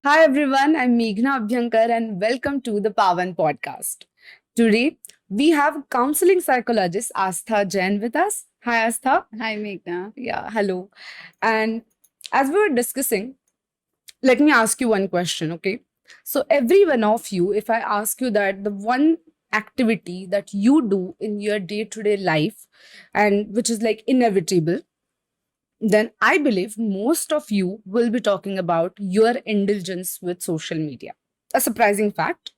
Hi everyone, I'm Meghna Abhyankar and welcome to the Paavan podcast. Today we have counseling psychologist Astha Jain with us. Hi Astha. Hi, Meghna. Yeah, hello. And as we were discussing, let me ask you one question, okay? So every one of you, if I ask you that the one activity that you do in your day-to-day life and which is like inevitable, then I believe most of you will be talking about your indulgence with social media. A surprising fact.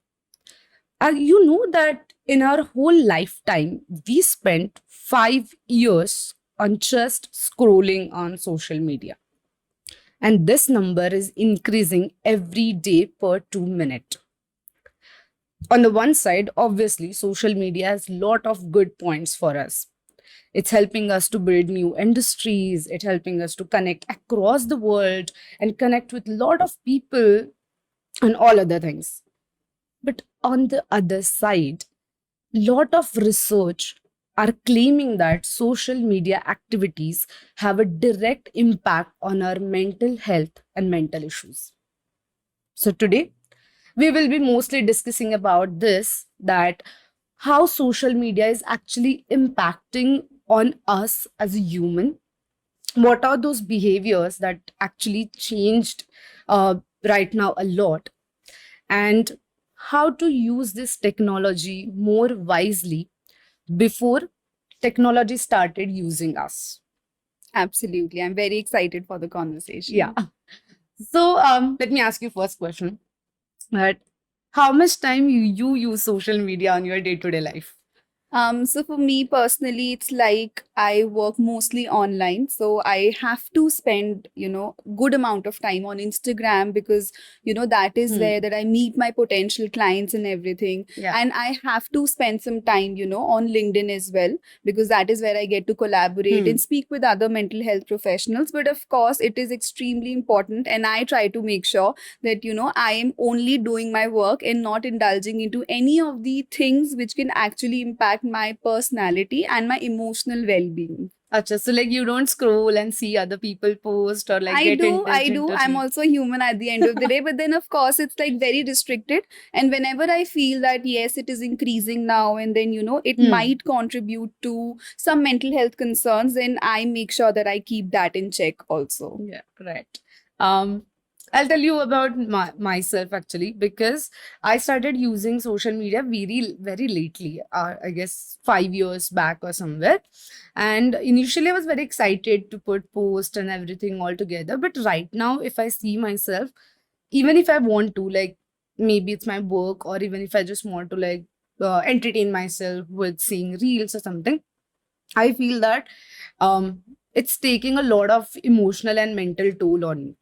You know that in our whole lifetime, we spent 5 years on just scrolling on social media. And this number is increasing every day per 2 minutes. On the one side, obviously, social media has a lot of good points for us. It's helping us to build new industries, it's helping us to connect across the world and connect with a lot of people and all other things. But on the other side, lot of research are claiming that social media activities have a direct impact on our mental health and mental issues. So today we will be mostly discussing about this, that how social media is actually impacting on us as a human. What are those behaviors that actually changed right now a lot, and how to use this technology more wisely before technology started using us. Absolutely. I'm very excited for the Yeah. conversation. So let me ask you first question, that how much time you use social media on your day-to-day life? So for me personally, it's like I work mostly online. So I have to spend, good amount of time on Instagram because, that is where that I meet my potential clients and everything. Yeah. And I have to spend some time, on LinkedIn as well, because that is where I get to collaborate and speak with other mental health professionals. But of course, it is extremely important. And I try to make sure that I am only doing my work and not indulging into any of the things which can actually impact my personality and my emotional well-being. Acha, so like you don't scroll and see other people post or like I get do, I indulged do. into I'm reels. also human at the end of the day, but then of course it's like very restricted. And whenever I feel that yes, it is increasing now, and then it might contribute to some mental health concerns, then I make sure that I keep that in check also. Yeah, right. Um, I'll tell you about myself actually, because I started using social media very lately. I guess 5 years back or somewhere. And initially, I was very excited to put post and everything all together. But right now, if I see myself, even if I want to, like maybe it's my work, or even if I just want to like entertain myself with seeing reels or something, I feel that um, it's taking a lot of emotional and mental toll on me.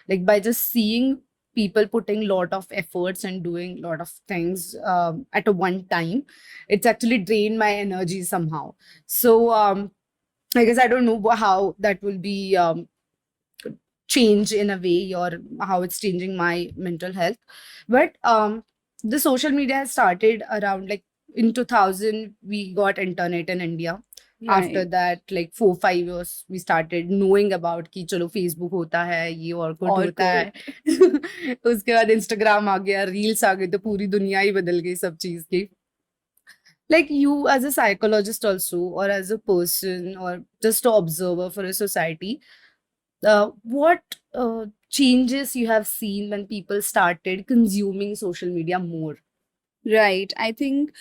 Like by just seeing people putting a lot of efforts and doing a lot of things at a one time, it's actually drained my energy somehow. So I guess I don't know how that will be change in a way, or how it's changing my mental health. But the social media has started around like in 2000 we got internet in India. After Right. that, like 4 5 years we started knowing about कि चलो Facebook होता है, ये और कुछ Or होता good. है. उसके बाद इंस्टाग्राम आ गया, रील्स आ गए, तो पूरी दुनिया ही बदल गई सब चीज की. Like you as a psychologist also, or as a person, or just an observer for a society, what changes you have seen when people started consuming social media more? Right. I think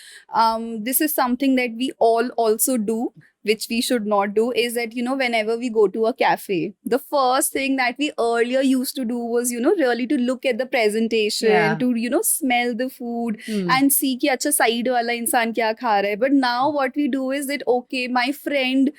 this is something that we all also do, which we should not do, is that, whenever we go to a cafe, the first thing that we earlier used to do was, really to look at the presentation, Yeah. to, smell the food Hmm. and see ki acha side wala insan kya kha raha hai. But now what we do is that, okay, my friend,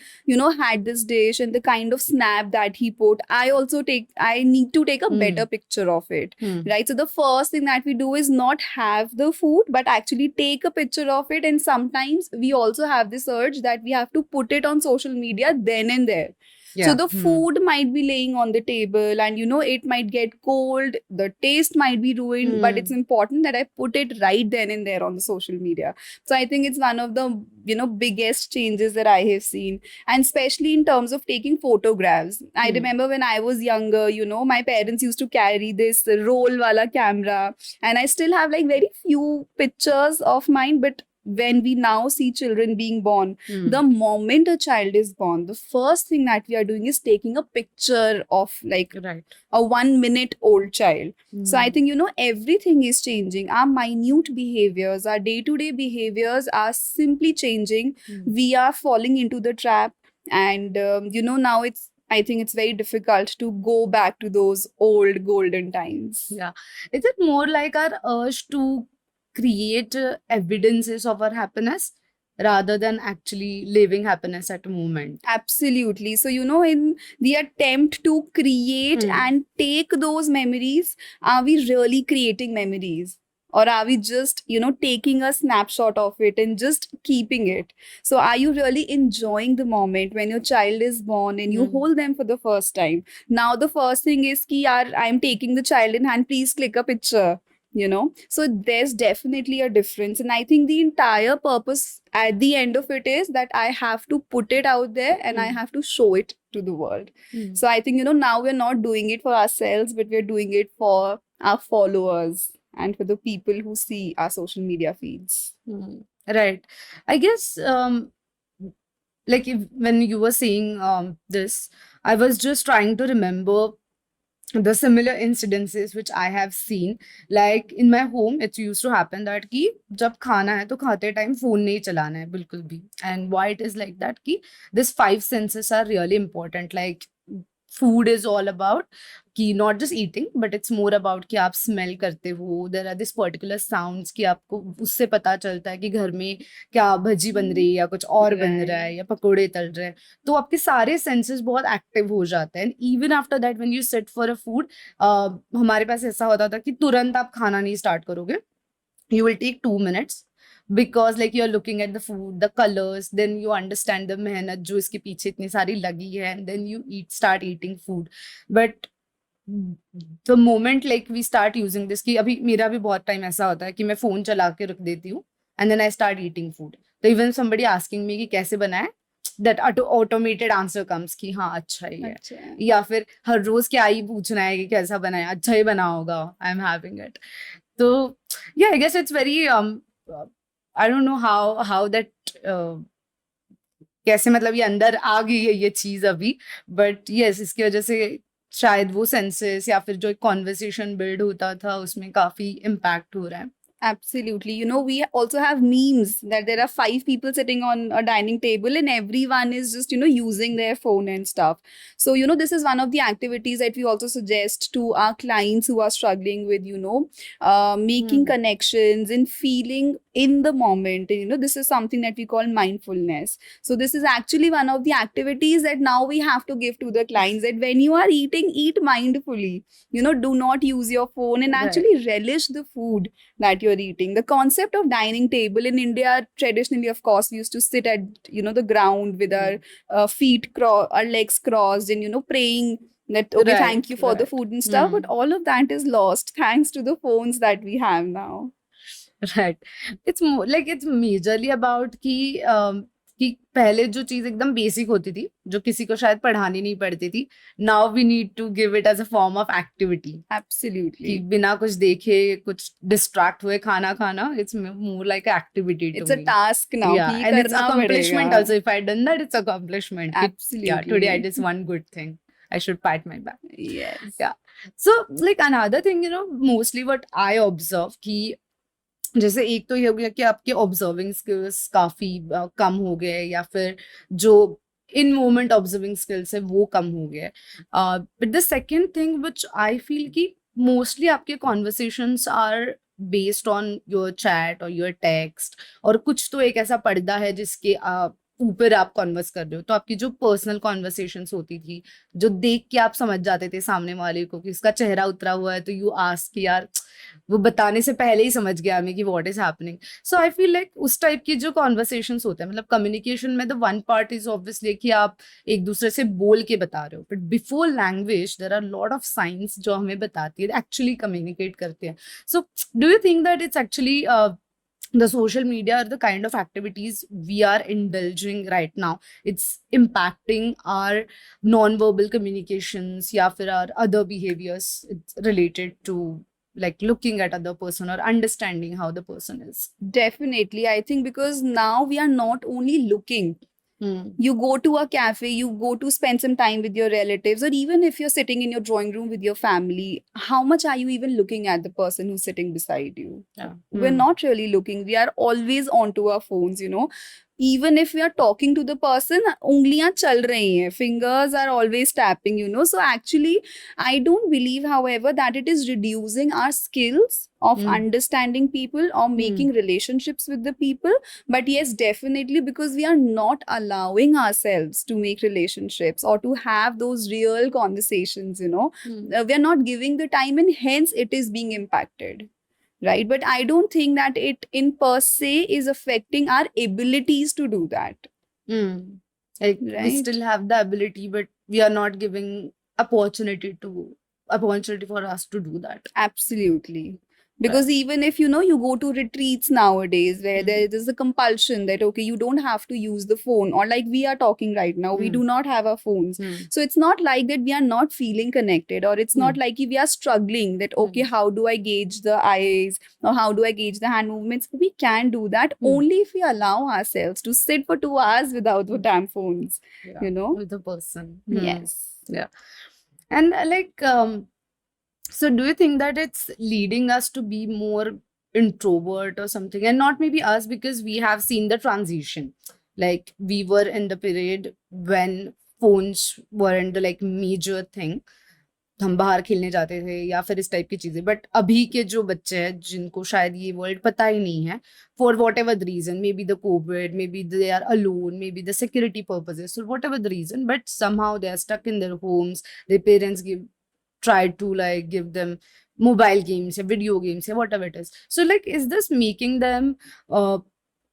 had this dish and the kind of snap that he put, I need to take a better picture of it, right? So the first thing that we do is not have the food but actually take a picture of it, and sometimes we also have this urge that we have to put it on social media then and there. So Yeah. the food might be laying on the table and it might get cold, the taste might be ruined, but it's important that I put it right then and there on the social media. So I think it's one of the biggest changes that I have seen, and especially in terms of taking photographs. I remember when I was younger, my parents used to carry this roll wala camera, and I still have like very few pictures of mine. But when we now see children being born, the moment a child is born, the first thing that we are doing is taking a picture of like Right. a 1 minute old child. So I think, everything is changing. Our minute behaviors, our day to day behaviors are simply changing. We are falling into the trap. And, now I think it's very difficult to go back to those old golden times. Yeah. Is it more like our urge to create evidences of our happiness rather than actually living happiness at a moment? Absolutely. So, in the attempt to create and take those memories, are we really creating memories? Or are we just, taking a snapshot of it and just keeping it? So, are you really enjoying the moment when your child is born and you hold them for the first time? Now, the first thing is, I'm taking the child in hand, please click a picture. So there's definitely a difference, and I think the entire purpose at the end of it is that I have to put it out there and I have to show it to the world. So I think now we're not doing it for ourselves, but we're doing it for our followers and for the people who see our social media feeds. Right. I guess like when you were saying this, I was just trying to remember the similar incidences which I have seen. Like in my home, it used to happen that कि जब खाना है तो खाते time phone नहीं चलाना है बिल्कुल भी. And why it is like that कि these 5 senses are really important. Like food is all about कि not just eating, but it's more about कि आप smell करते हो. There are this particular sounds कि आपको उससे पता चलता है कि घर में क्या भजी बन रही है या कुछ और बन रहा है या पकोड़े तल रहे हैं. तो आपके सारे सेंसेस बहुत एक्टिव हो जाते हैं. And even after that when you sit for a food, हमारे पास ऐसा होता था कि तुरंत आप खाना नहीं स्टार्ट करोगे. You will take 2 minutes because like you're looking at the food, the colors, then you understand the मेहनत जो इसके पीछे इतनी सारी लगी है, and then you start eating food. But the moment like we start using this, कि अभी मेरा भी बहुत टाइम ऐसा होता है कि मैं फोन चला के रख देती हूँ and then I start eating food. तो even somebody asking me कि कैसे बनाए, that automated answer comes कि हाँ अच्छा ही है. या फिर हर रोज क्या ही पूछना है कि कैसा बनाया, अच्छा ही बना होगा, I'm having it. So yeah, I guess it's very I don't know how that कैसे मतलब ये अंदर आ गई है ये चीज अभी, बट यस इसकी वजह से शायद वो सेंसेस या फिर जो एक कॉन्वर्सेशन बिल्ड होता था उसमें काफी इम्पैक्ट हो रहा है. Absolutely. We also have memes that there are 5 people sitting on a dining table and everyone is just, using their phone and stuff. So, this is one of the activities that we also suggest to our clients who are struggling with, making connections and feeling in the moment. And, this is something that we call mindfulness. So, this is actually one of the activities that now we have to give to the clients, that when you are eating, eat mindfully. Do not use your phone and actually relish the food that you're eating. The concept of dining table in India, traditionally, of course, we used to sit at the ground with our feet our legs crossed, and praying that okay, thank you for the food and stuff. But all of that is lost thanks to the phones that we have now. Right. It's more like it's majorly about कि पहले जो चीज एकदम basic होती थी जो किसी को शायद पढ़ानी नहीं पड़ती थी, now we need to give it as a form of activity. Absolutely. कि बिना कुछ देखे कुछ डिस्ट्रैक्ट हुए खाना खाना, it's more like activity. It's a task now. Yeah, and it's accomplishment also. If I done that, it's accomplishment. Absolutely. Yeah, today I did one good thing. I should pat my back. Yes. Yeah. So like another thing, mostly what I observe कि जैसे एक तो ये हो गया कि आपके observing skills काफी कम हो गए या फिर जो इन मोमेंट ऑब्जर्विंग स्किल्स है वो कम हो गए. But the second thing which I feel कि मोस्टली आपके conversations are based on your chat और योर टेक्स्ट, और कुछ तो एक ऐसा पर्दा है जिसके ऊपर आप कॉन्वर्स कर रहे हो, तो आपकी जो पर्सनल कॉन्वर्सेशंस होती थी, जो देख के आप समझ जाते थे सामने वाले को कि उसका चेहरा उतरा हुआ है, तो यू आस्क यार, वो बताने से पहले ही समझ गया हमें कि what is happening. So I feel like उस टाइप की जो कॉन्वर्सेशंस होते हैं, मतलब कम्युनिकेशन में the one part is obviously कि आप एक दूसरे से बोल के बता रहे हो, but before language there are lot of science जो हमें बताती है, एक्चुअली कम्युनिकेट करते हैं. So, do you think that it's actually the social media or the kind of activities we are indulging right now, it's impacting our non-verbal communications, या फिर our other behaviors it's related to like looking at other person or understanding how the person is? Definitely, I think because now we are not only looking. Hmm. You go to a cafe, you go to spend some time with your relatives, or even if you're sitting in your drawing room with your family, how much are you even looking at the person who's sitting beside you? Yeah. We're not really looking. We are always onto our phones, you know. Even if we are talking to the person, ungliyan chal rahi hain, fingers are always tapping, you know. So actually, I don't believe, however, that it is reducing our skills of understanding people or making relationships with the people. But yes, definitely, because we are not allowing ourselves to make relationships or to have those real conversations, you know. We are not giving the time, and hence it is being impacted. Right. But I don't think that it in per se is affecting our abilities to do that. Like we Right. still have the ability, but we are not giving opportunity for us to do that. Absolutely. Because even if, you know, you go to retreats nowadays where there is a compulsion that, okay, you don't have to use the phone, or like we are talking right now, we do not have our phones. So it's not like that we are not feeling connected, or it's not like we are struggling that, okay, how do I gauge the eyes or how do I gauge the hand movements? We can do that only if we allow ourselves to sit for 2 hours without the damn phones, you know? With the person. Yes. Yeah. And so do you think that it's leading us to be more introvert or something? And not maybe us, because we have seen the transition. Like we were in the period when phones weren't the like major thing. हम बाहर खेलने जाते थे या फिर इस type की चीजें, बट अभी के जो बच्चे हैं जिनको शायद ये वर्ल्ड पता ही नहीं है, for whatever the reason, may be the COVID, may be they are alone, may be the security purposes, whatever the reason, but somehow they are stuck in their homes. Their parents try to like give them mobile games or video games or whatever it is. So like, is this making them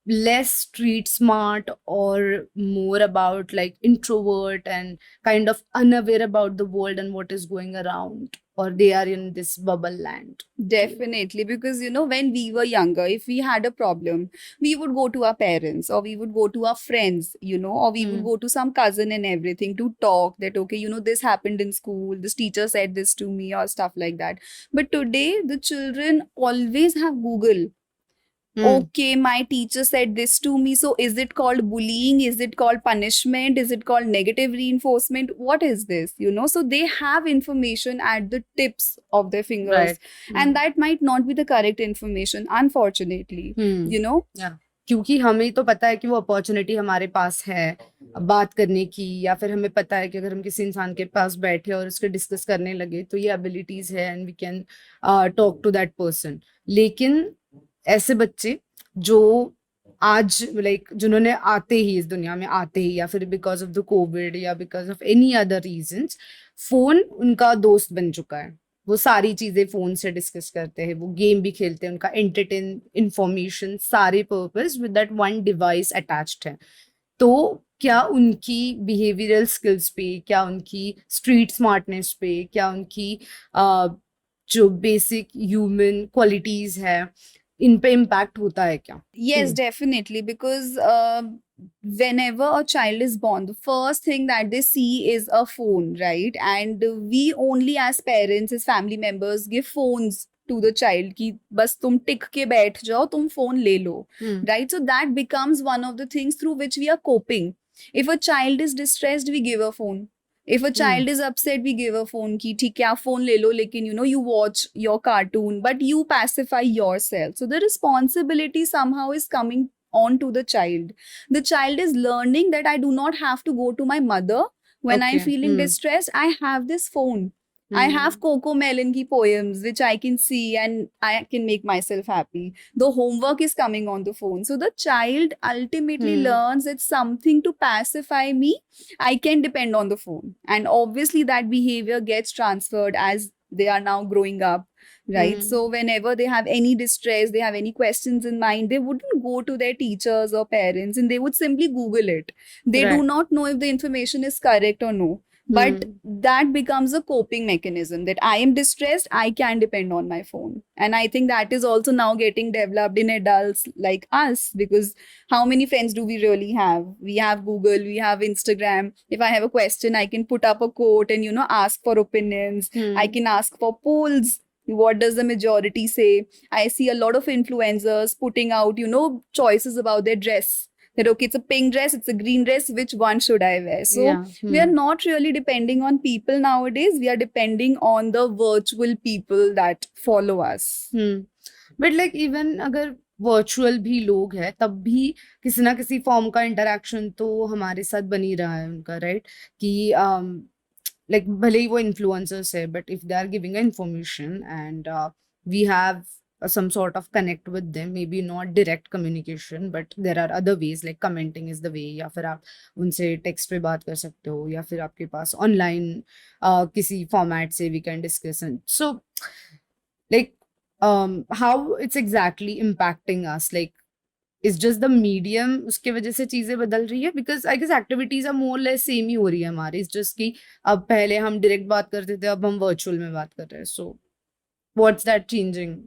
less street smart or more about like introvert and kind of unaware about the world and what is going around, or they are in this bubble land? Definitely, because you know, when we were younger, if we had a problem, we would go to our parents or we would go to our friends, you know, or we would go to some cousin and everything to talk that, okay, you know, this happened in school, this teacher said this to me, or stuff like that. But today, the children always have Google. Okay, my teacher said this to me. So is it called bullying? Is it called punishment? Is it called negative reinforcement? What is this? You know, so they have information at the tips of their fingers. Right. And that might not be the correct information, unfortunately. You know? Yeah. क्योंकि हमें तो पता है कि वो opportunity हमारे पास है बात करने की, या फिर हमें पता है कि अगर हम किसी इंसान के पास बैठे और उसके डिस्कस करने लगे तो ये एबिलिटीज है and we can talk to that person. लेकिन ऐसे बच्चे जो आज लाइक जिन्होंने आते ही इस दुनिया में आते ही, या फिर बिकॉज ऑफ द कोविड या because of any other reasons, phone उनका दोस्त बन चुका है. वो सारी चीजें फोन से डिस्कस करते हैं, वो गेम भी खेलते हैं, उनका एंटरटेन इंफॉर्मेशन सारे purpose with that one device attached है. तो क्या उनकी बिहेवियरल स्किल्स पे, क्या उनकी स्ट्रीट स्मार्टनेस पे, क्या उनकी जो बेसिक ह्यूमन क्वालिटीज है, इन पे इम्पैक्ट होता है क्या? Yes, definitely. Because whenever a child is born, the first thing that they see is a phone, right? And we only, as parents, as family members, give phones to the child कि बस तुम टिक के बैठ जाओ, तुम phone ले लो, right? So that becomes one of the things through which we are coping. If a child is distressed, we give a phone. If a child is upset, we give a phone ki theek hai, aap phone le lo, lekin you know, you watch your cartoon, but you pacify yourself. So the responsibility somehow is coming on to the child. The child is learning that I do not have to go to my mother when I'm feeling distressed. I have this phone. I have Coco Melon ki poems, which I can see and I can make myself happy. The homework is coming on the phone. So the child ultimately learns it's something to pacify me. I can depend on the phone. And obviously, that behavior gets transferred as they are now growing up, right? So whenever they have any distress, they have any questions in mind, they wouldn't go to their teachers or parents and they would simply Google it. They do Right. not know if the information is correct or no. But that becomes a coping mechanism that I am distressed, I can depend on my phone. And I think that is also now getting developed in adults like us, because how many friends do we really have? We have Google, we have Instagram. If I have a question, I can put up a quote and, ask for opinions. I can ask for polls. What does the majority say? I see a lot of influencers putting out, choices about their dress. That okay, it's a pink dress, it's a green dress, which one should I wear? So Yeah. we are not really depending on people nowadays. We are depending on the virtual people that follow us. But like even अगर virtual भी लोग हैं तब भी किसी ना किसी form का इंटरेक्शन तो हमारे साथ बनी रहा है उनका, राइट? कि लाइक भले ही वो इन्फ्लुएंसर्स है, but if they are giving information and we have some sort of connect with them, maybe not direct communication, but there are other ways, like commenting is the way, या फिर आप उनसे text पे बात कर सकते हो, या फिर आपके पास ऑनलाइन किसी फॉर्मेट से we can discuss. So like how it's exactly impacting us, like is just the medium उसके वजह से चीजें बदल रही है? Because I guess activities are more or less same ही हो रही है हमारी. It's just कि अब पहले हम direct बात करते थे, अब हम virtual में बात कर रहे हैं. So what's that changing?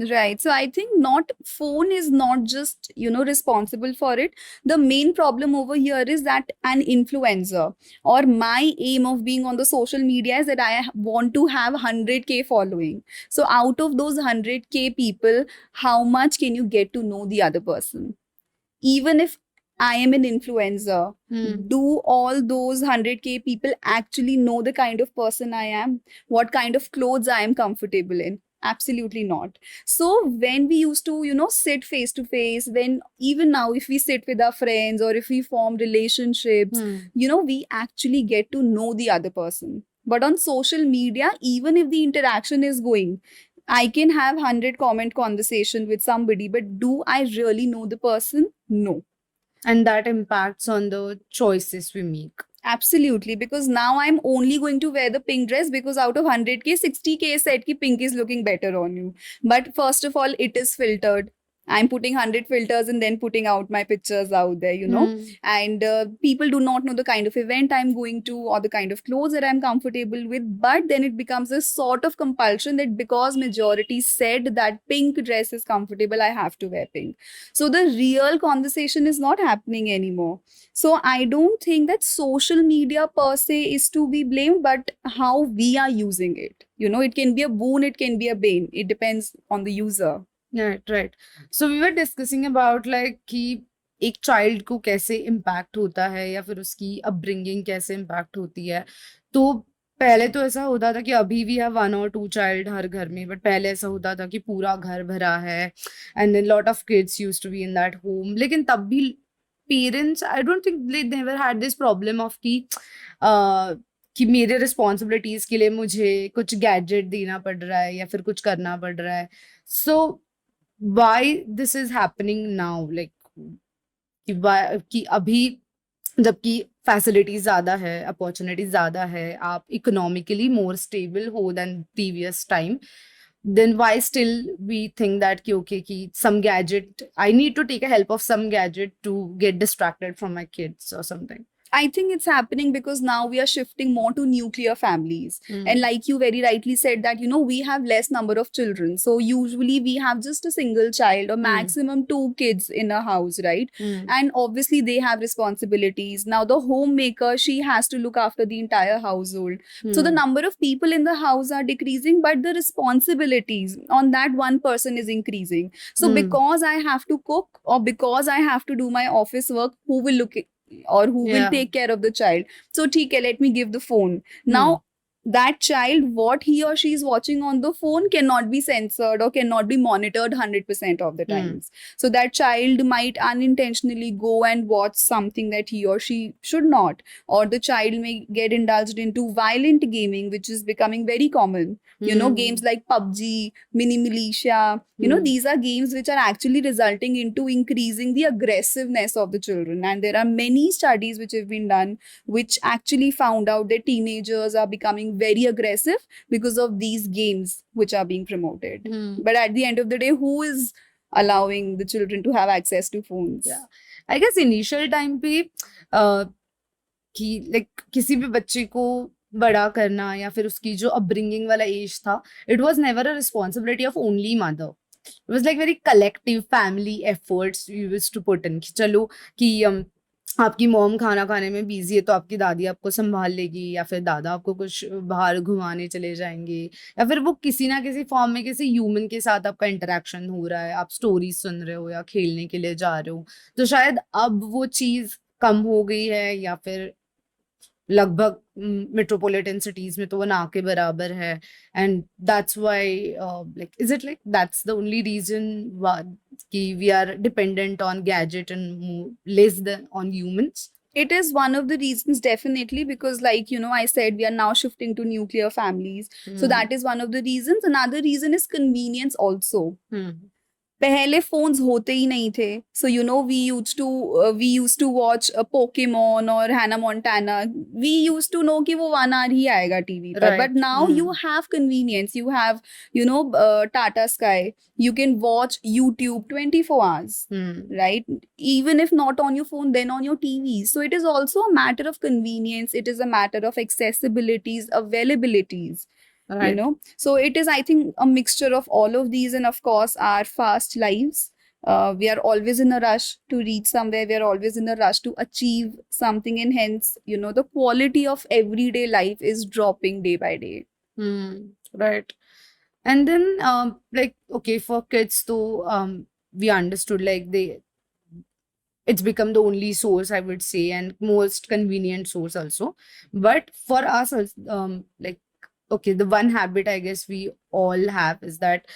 Right. So I think not phone is not just, responsible for it. The main problem over here is that an influencer, or my aim of being on the social media is that I want to have 100K following. So out of those 100K people, how much can you get to know the other person? Even if I am an influencer, do all those 100K people actually know the kind of person I am? What kind of clothes I am comfortable in? Absolutely not. So when we used to, sit face to face, when even now, if we sit with our friends or if we form relationships, we actually get to know the other person. But on social media, even if the interaction is going, I can have 100 comment conversation with somebody, but do I really know the person? No. And that impacts on the choices we make. Absolutely, because now I'm only going to wear the pink dress because out of 100K, 60K said ki pink is looking better on you. But first of all, it is filtered. I'm putting 100 filters and then putting out my pictures out there, and people do not know the kind of event I'm going to or the kind of clothes that I'm comfortable with. But then it becomes a sort of compulsion that because majority said that pink dress is comfortable, I have to wear pink. So the real conversation is not happening anymore. So I don't think that social media per se is to be blamed, but how we are using it. It can be a boon, it can be a bane. It depends on the user. Right. So we were discussing about like कि एक child को कैसे impact होता है या फिर उसकी upbringing कैसे इम्पैक्ट होती है. तो पहले तो ऐसा होता था कि अभी भी है 1 or 2 चाइल्ड हर घर में, बट पहले ऐसा होता था कि पूरा घर भरा है and lot of kids used to be in that home. लेकिन तब भी parents, I don't think they never had this problem of कि मेरे रिस्पॉन्सिबिलिटीज के लिए मुझे कुछ गैजेट देना पड़ रहा है या फिर कुछ करना पड़ रहा है. सो why this is happening now, like कि अभी जबकि फैसिलिटीज ज्यादा है, अपॉर्चुनिटीज ज्यादा है, आप इकोनॉमिकली मोर स्टेबल हो then previous time, then why still we think that कि okay कि some gadget, I need to take a help of some gadget to get distracted from my kids or something? I think it's happening because now we are shifting more to nuclear families. And like you very rightly said that, we have less number of children. So usually we have just a single child or maximum 2 kids in a house, right? And obviously they have responsibilities. Now the homemaker, she has to look after the entire household. So the number of people in the house are decreasing, but the responsibilities on that one person is increasing. So because I have to cook or because I have to do my office work, who will look or who will take care of the child? So theek hai, let me give the phone. Now that child, what he or she is watching on the phone cannot be censored or cannot be monitored 100% of the times. So that child might unintentionally go and watch something that he or she should not, or the child may get indulged into violent gaming, which is becoming very common. Games like PUBG, Mini Militia, these are games which are actually resulting into increasing the aggressiveness of the children. And there are many studies which have been done which actually found out that teenagers are becoming very aggressive because of these games which are being promoted. But at the end of the day, who is allowing the children to have access to phones? Yeah. I guess initial time पे कि like किसी भी बच्चे को बड़ा करना या फिर उसकी जो अपब्रिंगिंग वाला एज था, it was never a responsibility of only mother. It was like very collective family efforts you used to put in. कि चलो कि आपकी मॉम खाना खाने में बिजी है तो आपकी दादी आपको संभाल लेगी, या फिर दादा आपको कुछ बाहर घुमाने चले जाएंगे, या फिर वो किसी ना किसी फॉर्म में किसी ह्यूमन के साथ आपका इंटरेक्शन हो रहा है, आप स्टोरी सुन रहे हो या खेलने के लिए जा रहे हो. तो शायद अब वो चीज कम हो गई है, या फिर लगभग मेट्रोपॉलिटन सिटीज में तो वो ना के बराबर है. And that's why like is it like that's the only reason कि we are dependent on gadget and less than on humans. It is one of the reasons, definitely, because, like, I said, we are now shifting to nuclear families. So that is one of the reasons. Another reason is convenience also. पहले phones होते ही नहीं थे. So, we used to watch Pokemon or Hannah Montana. We used to know कि वो 1 hour ही आएगा TV पर. Right. But now you have convenience. You have, Tata Sky. You can watch YouTube 24 hours, right? Even if not on your phone, then on your TV. So it is also a matter of convenience. It is a matter of accessibilities, availabilities. Right. So it is, I think, a mixture of all of these, and of course our fast lives. We are always in a rush to reach somewhere. We are always in a rush to achieve something, and hence, the quality of everyday life is dropping day by day. Right. And then like, okay, for kids too, we understood like it's become the only source, I would say, and most convenient source also. But for us, like, okay, the one habit I guess we all have is that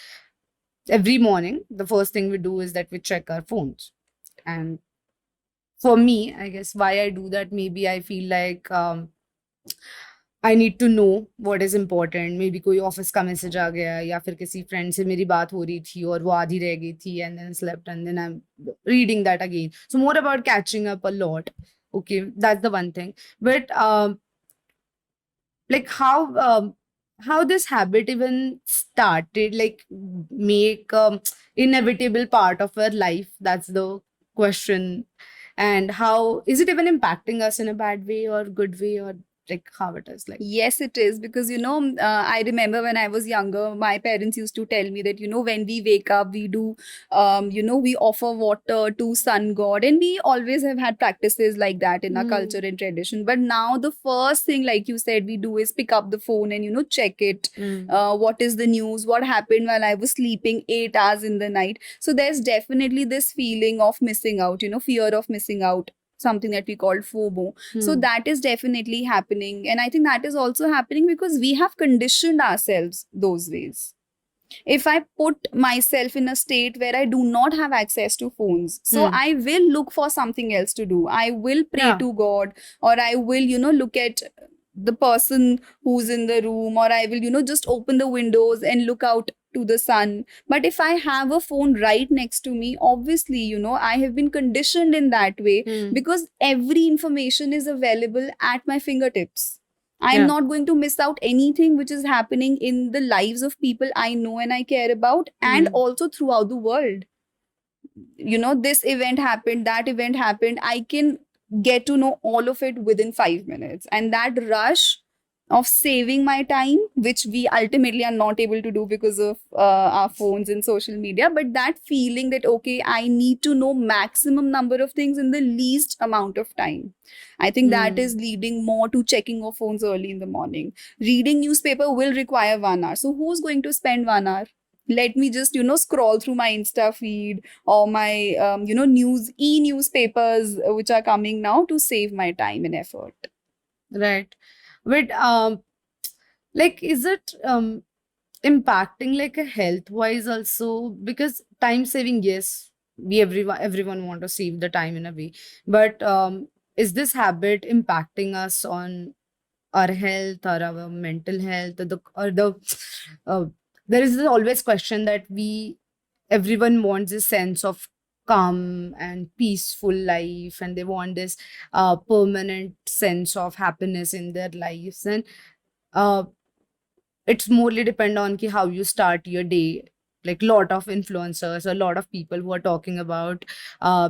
every morning, the first thing we do is that we check our phones. And for me, I guess why I do that, maybe I feel like I need to know what is important. Maybe कोई office का message आ गया, या फिर किसी friend से मेरी बात हो रही थी और वो आधी रह गई थी, and then slept, and then I'm reading that again. So more about catching up a lot. Okay, that's the one thing. But like how this habit even started, like make inevitable part of our life, that's the question. And how is it even impacting us in a bad way or good way, or like how it is like? Yes, it is, because I remember when I was younger, my parents used to tell me that when we wake up, we do we offer water to sun god, and we always have had practices like that in our culture and tradition. But now the first thing, like you said, we do is pick up the phone and check it. What is the news, what happened while I was sleeping 8 hours in the night. So there's definitely this feeling of missing out, fear of missing out, something that we call FOMO. So that is definitely happening. And I think that is also happening because we have conditioned ourselves those ways. If I put myself in a state where I do not have access to phones, so I will look for something else to do. I will pray to God, or I will, look at the person who's in the room, or I will, just open the windows and look out to the sun. But if I have a phone right next to me, obviously, I have been conditioned in that way, because every information is available at my fingertips. I'm not going to miss out anything which is happening in the lives of people I know and I care about, and also throughout the world. This event happened, that event happened. I can get to know all of it within 5 minutes. And that rush of saving my time, which we ultimately are not able to do because of our phones and social media, but that feeling that, okay, I need to know maximum number of things in the least amount of time, I think that is leading more to checking of phones early in the morning. Reading newspaper will require 1 hour. So who's going to spend 1 hour? Let me just, scroll through my Insta feed or my, e-newspapers which are coming now, to save my time and effort. Right. But Like, is it impacting like a health wise also? Because time saving, yes, we everyone want to save the time in a way, but is this habit impacting us on our health or our mental health, or the uh, there is always question that we everyone wants a sense of calm and peaceful life, and they want this permanent sense of happiness in their lives, and uh, it's morely depend on ki how you start your day. Like lot of influencers, a lot of people who are talking about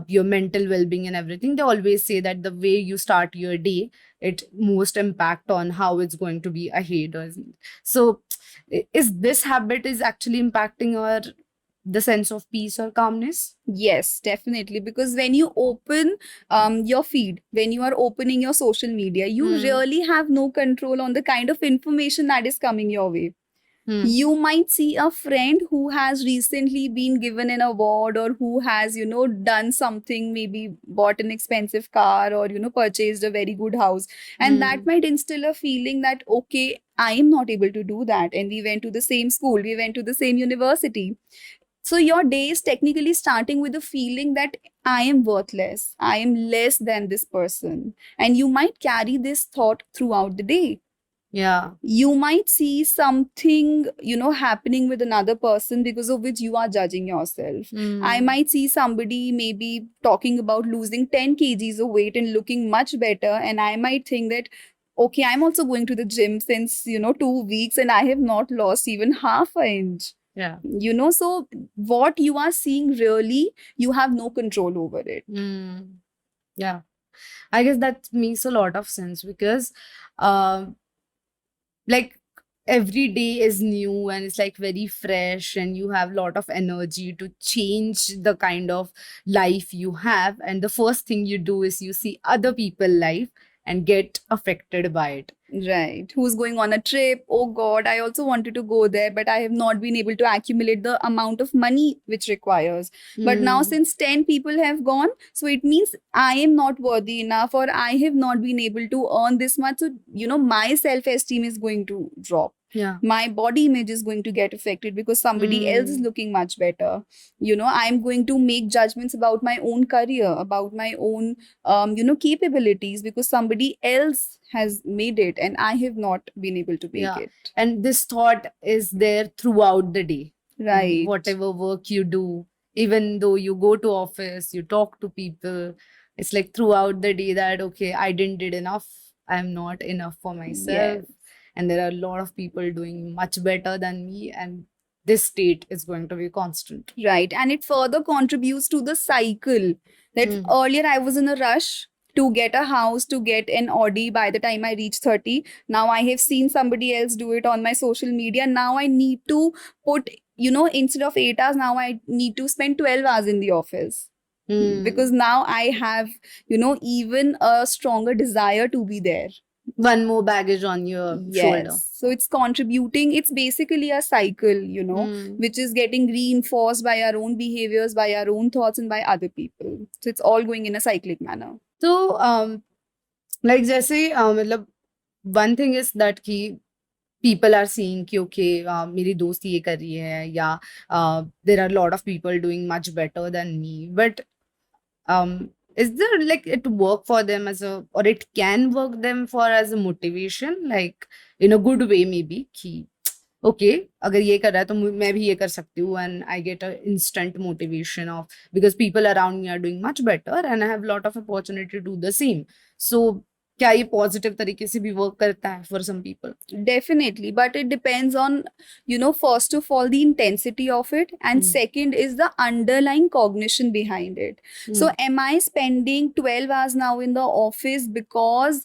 your mental well-being and everything, they always say that the way you start your day, it most impact on how it's going to be ahead. So is this habit is actually impacting our the sense of peace or calmness? Yes, definitely. Because when you open your feed, when you are opening your social media, you Hmm. really have no control on the kind of information that is coming your way. Hmm. You might see a friend who has recently been given an award, or who has, done something, maybe bought an expensive car, or, purchased a very good house. And that Hmm. might instill a feeling that, okay, I am not able to do that. And we went to the same school, we went to the same university. So your day is technically starting with the feeling that I am worthless, I am less than this person. And you might carry this thought throughout the day. Yeah. You might see something, happening with another person, because of which you are judging yourself. I Hmm. might see somebody maybe talking about losing 10 kgs of weight and looking much better. And I might think that, okay, I'm also going to the gym since, 2 weeks, and I have not lost even half an inch. Yeah. So what you are seeing, really, you have no control over it. Hmm. Yeah, I guess that makes a lot of sense because um like every day is new and it's like very fresh, and you have a lot of energy to change the kind of life you have, and the first thing you do is you see other people life and get affected by it. Right. Who's going on a trip? Oh God, I also wanted to go there, but I have not been able to accumulate the amount of money which requires. But now, Hmm. since 10 people have gone, so it means I am not worthy enough, or I have not been able to earn this much. So, my self esteem is going to drop. Yeah. My body image is going to get affected because somebody else is Hmm. looking much better. I'm going to make judgments about my own career, about my own capabilities, because somebody else has made it and I have not been able to make Yeah. it. And this thought is there throughout the day. Right. Whatever work you do, even though you go to office, you talk to people, it's like throughout the day that, okay, I didn't did enough. I'm not enough for myself. Yes. And there are a lot of people doing much better than me. And this state is going to be constant. Right. And it further contributes to the cycle that Hmm. earlier I was in a rush to get a house, to get an Audi by the time I reach 30. Now I have seen somebody else do it on my social media. Now I need to put, instead of 8 hours, now I need to spend 12 hours in the office, because Hmm. now I have, even a stronger desire to be there. One more baggage on your shoulder. Yes. So it's contributing. It's basically a cycle, Hmm. which is getting reinforced by our own behaviors, by our own thoughts, and by other people. So it's all going in a cyclic manner. So, like जैसे मतलब one thing is that कि people are seeing कि okay, मेरी दोस्त ये कर रही है, या there are a lot of people doing much better than me, but is there like it work for them as a, or it can work them for as a motivation, like in a good way maybe कि okay, अगर ये कर रहा है तो मैं भी ये कर सकती हूँ, and I get a instant motivation of because people around me are doing much better and I have lot of opportunity to do the same. So क्या ये पॉजिटिव तरीके से भी वर्क करता है for some people? Definitely, but it depends on, first of all, the intensity of it, and Hmm. second is the underlying cognition behind it. So, Hmm. am I spending 12 hours now in the office because,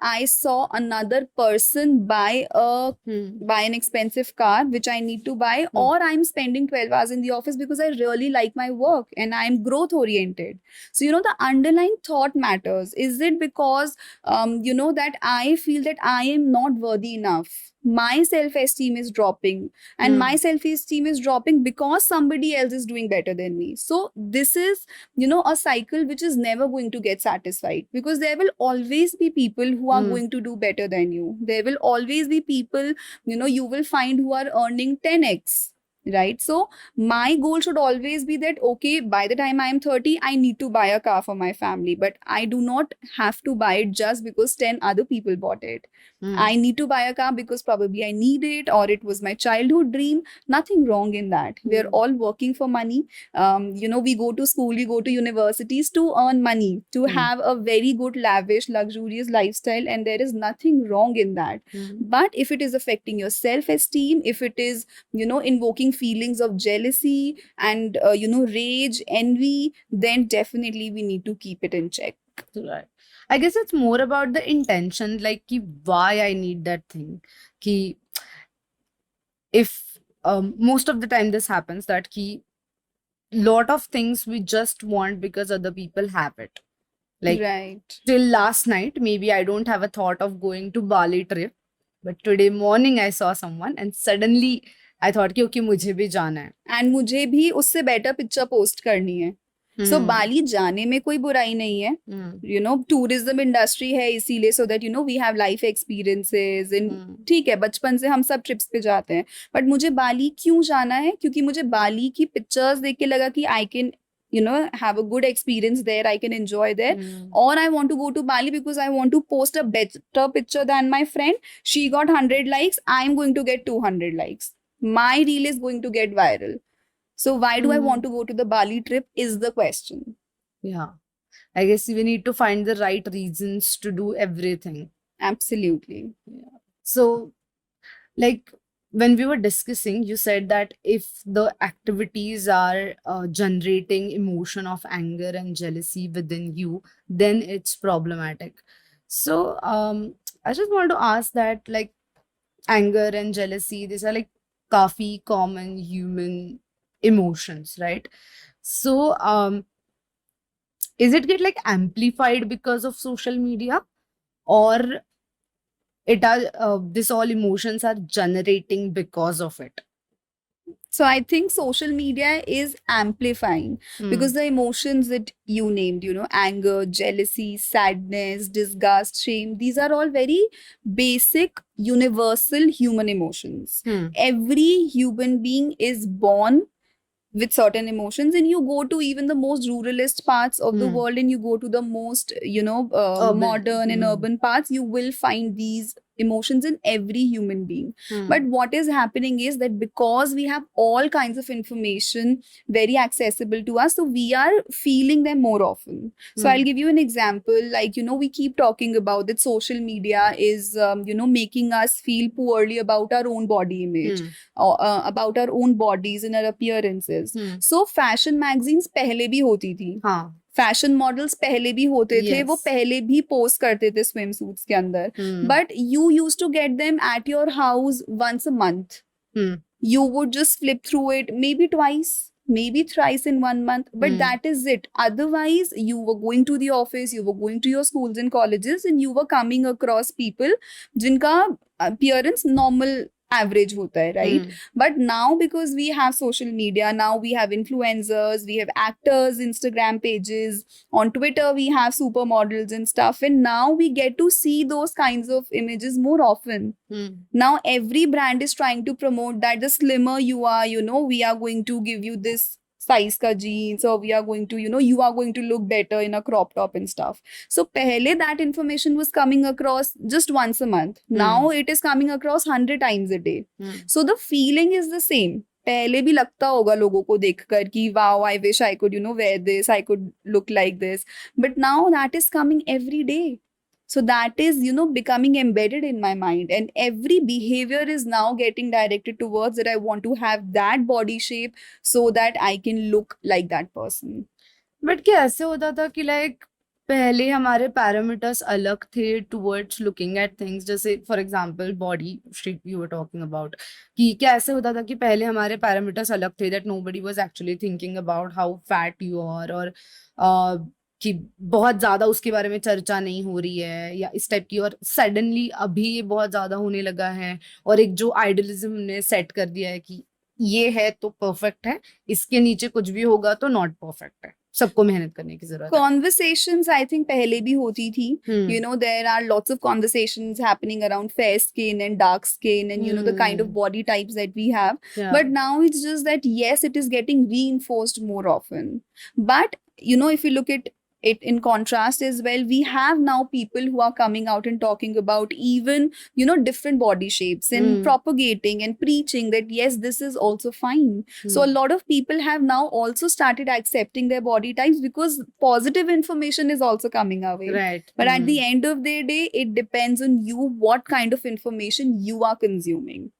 I saw another person Hmm. buy an expensive car which I need to buy, Hmm. or I'm spending 12 hours in the office because I really like my work and I'm growth oriented. So, the underlying thought matters. Is it because that I feel that I am not worthy enough. My self esteem is dropping, and my self esteem is dropping because somebody else is doing better than me. So this is, a cycle which is never going to get satisfied, because there will always be people who are going to do better than you. There will always be people, you will find, who are earning 10x. Right. So my goal should always be that, okay, by the time I am 30, I need to buy a car for my family, but I do not have to buy it just because 10 other people bought it. I need to buy a car because probably I need it, or it was my childhood dream. Nothing wrong in that. We're all working for money. We go to school, we go to universities to earn money, to have a very good, lavish, luxurious lifestyle, and there is nothing wrong in that. But if it is affecting your self esteem, if it is, invoking feelings of jealousy and, rage, envy, then definitely we need to keep it in check. Right. I guess it's more about the intention, like why I need that thing. Ki if most of the time this happens, that lot of things we just want because other people have it. Like Right. till last night, maybe I don't have a thought of going to Bali trip, but today morning I saw someone and suddenly I thought कि okay मुझे भी जाना है. And मुझे भी उससे better picture post करनी है. सो बाली जाने में कोई बुराई नहीं है. टूरिज्म इंडस्ट्री है, इसीलिए, so that we have life experiences. ठीक है, बचपन से हम सब ट्रिप्स पे जाते हैं, बट मुझे बाली क्यों जाना है? क्योंकि मुझे बाली की पिक्चर्स देख के लगा कि I can have a good experience there, I can enjoy there. Or I want to go to Bali because I want to post a better picture than my friend. She got 100 likes, I'm going to get 200 likes. My reel is going to get viral. So why do I want to go to the Bali trip is the question. Yeah. I guess we need to find the right reasons to do everything. Absolutely. Yeah. So, like, when we were discussing, you said that if the activities are generating emotion of anger and jealousy within you, then it's problematic. So, I just want to ask that, like, anger and jealousy, these are like kafi common human emotions, right? So, is it get like amplified because of social media, or it are this all emotions are generating because of it? So I think social media is amplifying, because the emotions that you named, anger, jealousy, sadness, disgust, shame, these are all very basic, universal human emotions. Every human being is born with certain emotions, and you go to even the most ruralist parts of the world, and you go to the most modern and urban parts, you will find these emotions in every human being. But what is happening is that because we have all kinds of information very accessible to us, so we are feeling them more often. So I'll give you an example. Like, we keep talking about that social media is making us feel poorly about our own body image, about our own bodies and our appearances. So fashion magazines पहले भी होती थी. Fashion models पहले भी होते थे, वो पहले भी पोस्ट करते थे स्विम सूट्स के अंदर, but you use to get them at your house once a month. You would just flip through it maybe twice, maybe thrice in 1 month, but that is it. Otherwise, you were going to the office, you were going to your schools and colleges, and you were coming across people jinka appearance normal average hota hai, right? But now, because we have social media, now we have influencers, we have actors, Instagram pages, on Twitter we have supermodels and stuff, and now we get to see those kinds of images more often. Now every brand is trying to promote that the slimmer you are, we are going to give you this size ka jeans, or we are going to, you are going to look better in a crop top and stuff. So pehle that information was coming across just once a month. Now it is coming across 100 times a day. So the feeling is the same. पहले भी लगता होगा लोगों को देखकर कि wow, I wish I could, wear this, I could look like this. But now that is coming every day. So that is, becoming embedded in my mind, and every behavior is now getting directed towards that I want to have that body shape so that I can look like that person. But क्या ऐसे होता था कि like पहले हमारे parameters अलग थे towards looking at things, जैसे for example body shape you were talking about, कि क्या ऐसे होता था कि पहले हमारे पैरामीटर्स अलग थे, that nobody was actually thinking about how fat you are, और कि बहुत ज्यादा उसके बारे में चर्चा नहीं हो रही है या इस टाइप की, और सडनली अभी ये बहुत ज्यादा होने लगा है, और एक जो आइडियलिज्म ने सेट कर दिया है कि ये है तो परफेक्ट है, इसके नीचे कुछ भी होगा तो नॉट परफेक्ट है, सबको मेहनत करने की जरूरत है. Conversations I think पहले भी होती थी. You know, there are lots of conversations happening around fair skin and dark skin and you know the kind of body types that we have. Yeah. But now it's just that yes, it is getting reinforced more often. But you know, if you look at it in contrast as well, we have now people who are coming out and talking about even you know different body shapes and propagating and preaching that yes, this is also fine. So a lot of people have now also started accepting their body types because positive information is also coming our way. Right. But at the end of the day, it depends on you what kind of information you are consuming.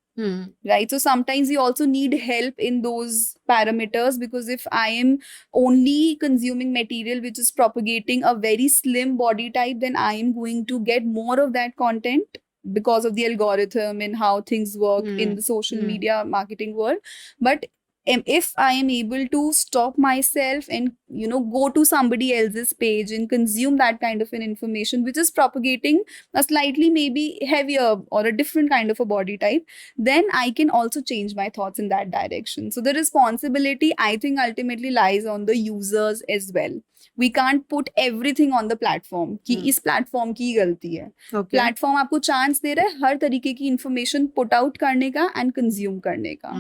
Right, so sometimes you also need help in those parameters, because if I am only consuming material which is propagating a very slim body type, then I am going to get more of that content because of the algorithm and how things work in the social media marketing world. But if I am able to stop myself and you know go to somebody else's page and consume that kind of an information which is propagating a slightly maybe heavier or a different kind of a body type, then I can also change my thoughts in that direction. So the responsibility I think ultimately lies on the users as well. We can't put everything on the platform कि इस platform की गलती है. Okay. Platform आपको chance दे रहा है हर तरीके की information put out करने का and consume करने का.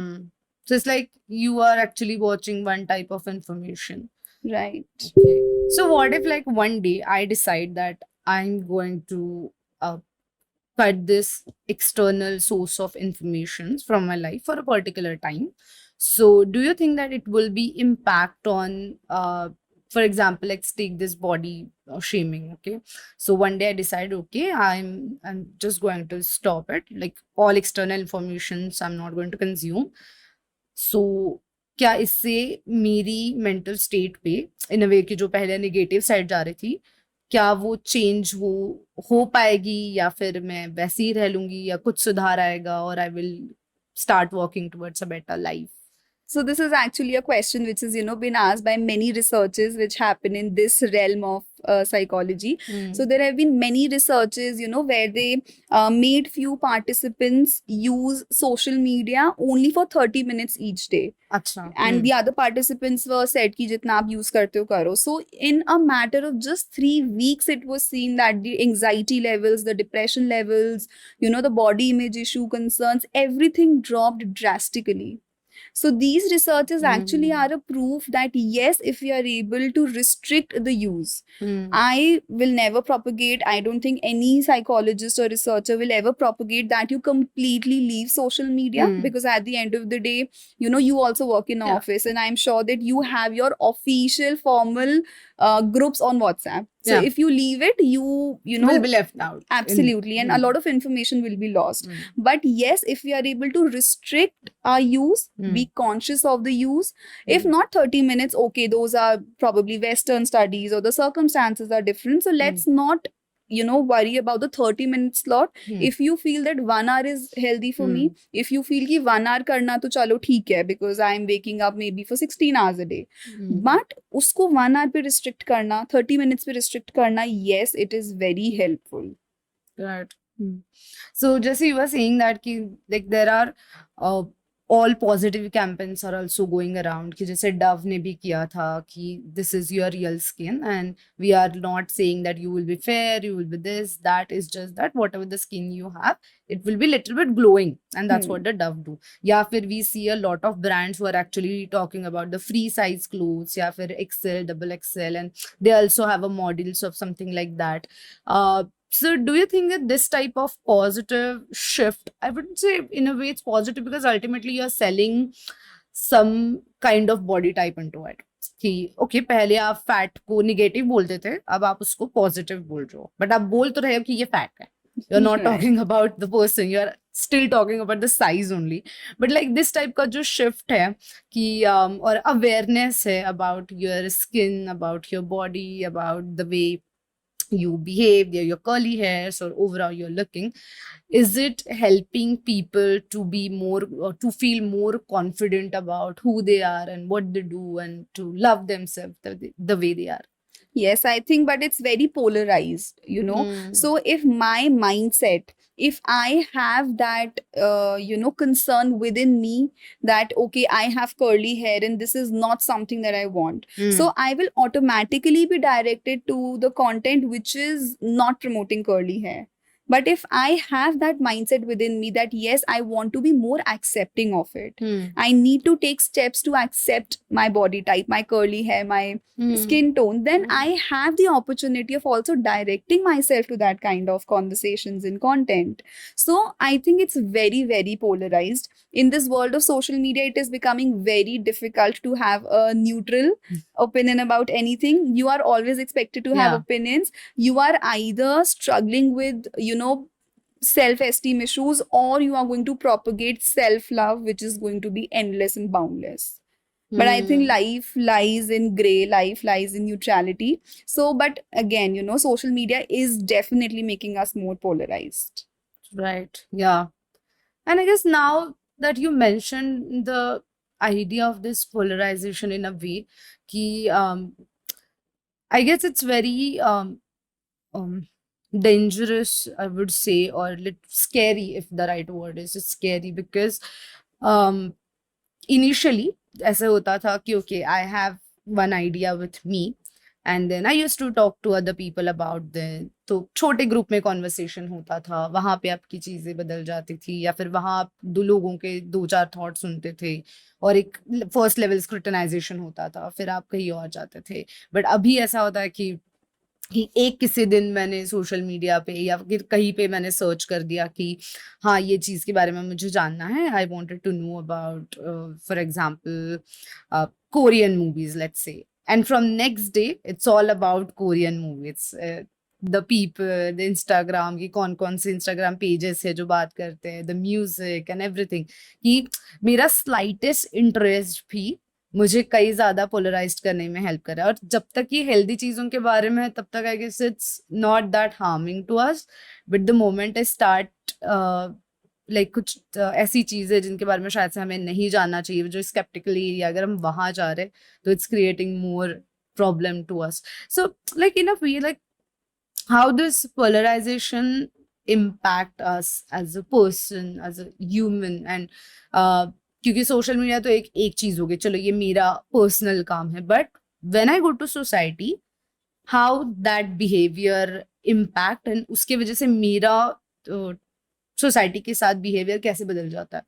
So it's like you are actually watching one type of information. Right. Okay. So what if like one day I decide that I'm going to cut this external source of information from my life for a particular time? So do you think that it will be impact on, for example, let's take this body shaming. Okay, so one day I decide, okay, I'm just going to stop it, like all external informations I'm not going to consume. So क्या इससे मेरी mental state पे इन a वे की जो पहले negative side जा रही थी, क्या वो चेंज हो पाएगी, या फिर मैं वैसे ही रह लूंगी, या कुछ सुधार आएगा और I will start working towards a better life? So this is actually a question which has, you know, been asked by many researches which happen in this realm of psychology. So there have been many researches, you know, where they made few participants use social media only for 30 minutes each day. अच्छा. And the other participants were said कि जितना आप use करते हो करो. So in a matter of just 3 weeks, it was seen that the anxiety levels, the depression levels, you know, the body image issue concerns, everything dropped drastically. So these researches actually are a proof that yes, if we are able to restrict the use, I will never propagate. I don't think any psychologist or researcher will ever propagate that you completely leave social media, because at the end of the day, you know, you also work in an office, and I'm sure that you have your official formal groups on WhatsApp. So if you leave it, you know, will be left out. Absolutely. And a lot of information will be lost. But yes, if we are able to restrict our use, be conscious of the use, if not 30 minutes, okay, those are probably Western studies or the circumstances are different. So let's not, you know, worry about the 30-minute slot. If you feel that 1 hour is healthy for me, if you feel कि 1 hour करना तो चलो ठीक है, because I am waking up maybe for 16 hours a day. But उसको 1 hour पे restrict करना, 30 minutes पे restrict करना, yes, it is very helpful. Right. So just you were saying that ki, like there are all positive campaigns are also going around कि जैसे Dove ने भी किया था कि this is your real skin and we are not saying that you will be fair, you will be this, that is just that whatever the skin you have, it will be little bit glowing, and that's what the Dove do. या फिर we see a lot of brands who are actually talking about the free size clothes या फिर XL, double XL, and they also have a models of something like that. So do you think that this type of positive shift, I wouldn't say in a way it's positive because ultimately you're selling some kind of body type into it. कि okay पहले आप fat को negative बोलते थे, अब आप उसको positive बोल रहे हो, बट आप बोल तो रहे हो कि ये फैट है. You're not talking about the person, you're still talking about the size only. But like this type का जो shift है कि और awareness है about your skin, about your body, about the way you behave, your curly hairs, or overall you're looking, is it helping people to be more or to feel more confident about who they are and what they do and to love themselves the way they are? Yes, I think, but it's very polarized, you know. Hmm. So if my mindset, if I have that, concern within me that, okay, I have curly hair and this is not something that I want. Hmm. So I will automatically be directed to the content which is not promoting curly hair. But if I have that mindset within me that, yes, I want to be more accepting of it, Hmm. I need to take steps to accept my body type, my curly hair, my Hmm. skin tone, then Hmm. I have the opportunity of also directing myself to that kind of conversations and content. So I think it's very, very polarized. In this world of social media, it is becoming very difficult to have a neutral opinion about anything. You are always expected to have Yeah. opinions. You are either struggling with, self esteem issues, or you are going to propagate self love, which is going to be endless and boundless. But I think Hmm. life lies in gray, life lies in neutrality. So, but again, social media is definitely making us more polarized. Right. Yeah. And I guess now that you mentioned the idea of this polarization in a way, ki, I guess it's very um, dangerous, I would say, or scary, if the right word is. It's scary because um, initially ऐसे होता था कि okay, I have one idea with me and then I used to talk to other people about them. तो छोटे group में conversation होता था, वहां पे आपकी चीजें बदल जाती थी या फिर वहां आप दो लोगों के दो चार थॉट सुनते थे और एक फर्स्ट लेवल स्क्रूटनाइजेशन होता था, फिर आप कहीं और जाते थे. बट अभी ऐसा होता है कि एक किसी दिन मैंने सोशल मीडिया पे या फिर कहीं पे मैंने सर्च कर दिया कि हाँ, ये चीज़ के बारे में मुझे जानना है. I wanted to know about for example Korean movies, let's say. And from next day it's all about Korean movies. The people, the Instagram की कौन कौन से इंस्टाग्राम पेजेस है जो बात करते हैं, द म्यूजिक एंड एवरीथिंग, कि मेरा स्लाइटेस्ट इंटरेस्ट भी मुझे कई ज़्यादा पोलराइज़्ड करने में हेल्प कर रहा है. और जब तक ये हेल्दी चीज़ों के बारे में है तब तक I guess it's not that harming to us. But the moment I start like कुछ ऐसी चीज़ें जिनके बारे में शायद से हमें नहीं जानना चाहिए, जो स्केप्टिकली एरिया, अगर हम वहाँ जा रहे हैं तो it's creating more problem to us. So like in a way, like how this polarization impact us as a person, as a human. And क्योंकि सोशल मीडिया तो एक चीज हो गई, चलो ये मेरा पर्सनल काम है, but when I go to society, how that behaviour impact, and उसके वजह से मेरा सोसाइटी के साथ बिहेवियर कैसे बदल जाता है.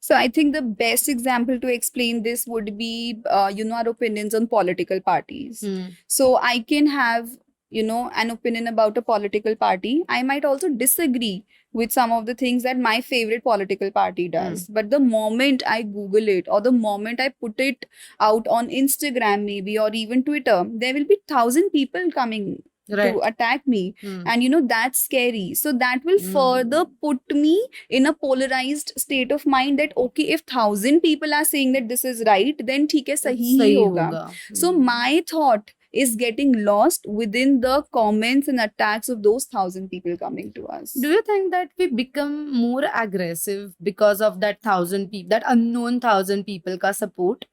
So I think the best example to explain this would be, our opinions on political parties. Hmm. So I can have, an opinion about a political party. I might also disagree with some of the things that my favorite political party does. But the moment I Google it, or the moment I put it out on Instagram, maybe, or even Twitter, there will be 1,000 people coming to Right. attack me. Hmm. And that's scary. So that will further put me in a polarized state of mind that, okay, if 1,000 people are saying that this is right, then ठीक है, सही ही सही होगा. होगा. So my thought is getting lost within the comments and attacks of those 1,000 people coming to us. Do you think that we become more aggressive because of that 1,000 people, that unknown 1,000 people ka support?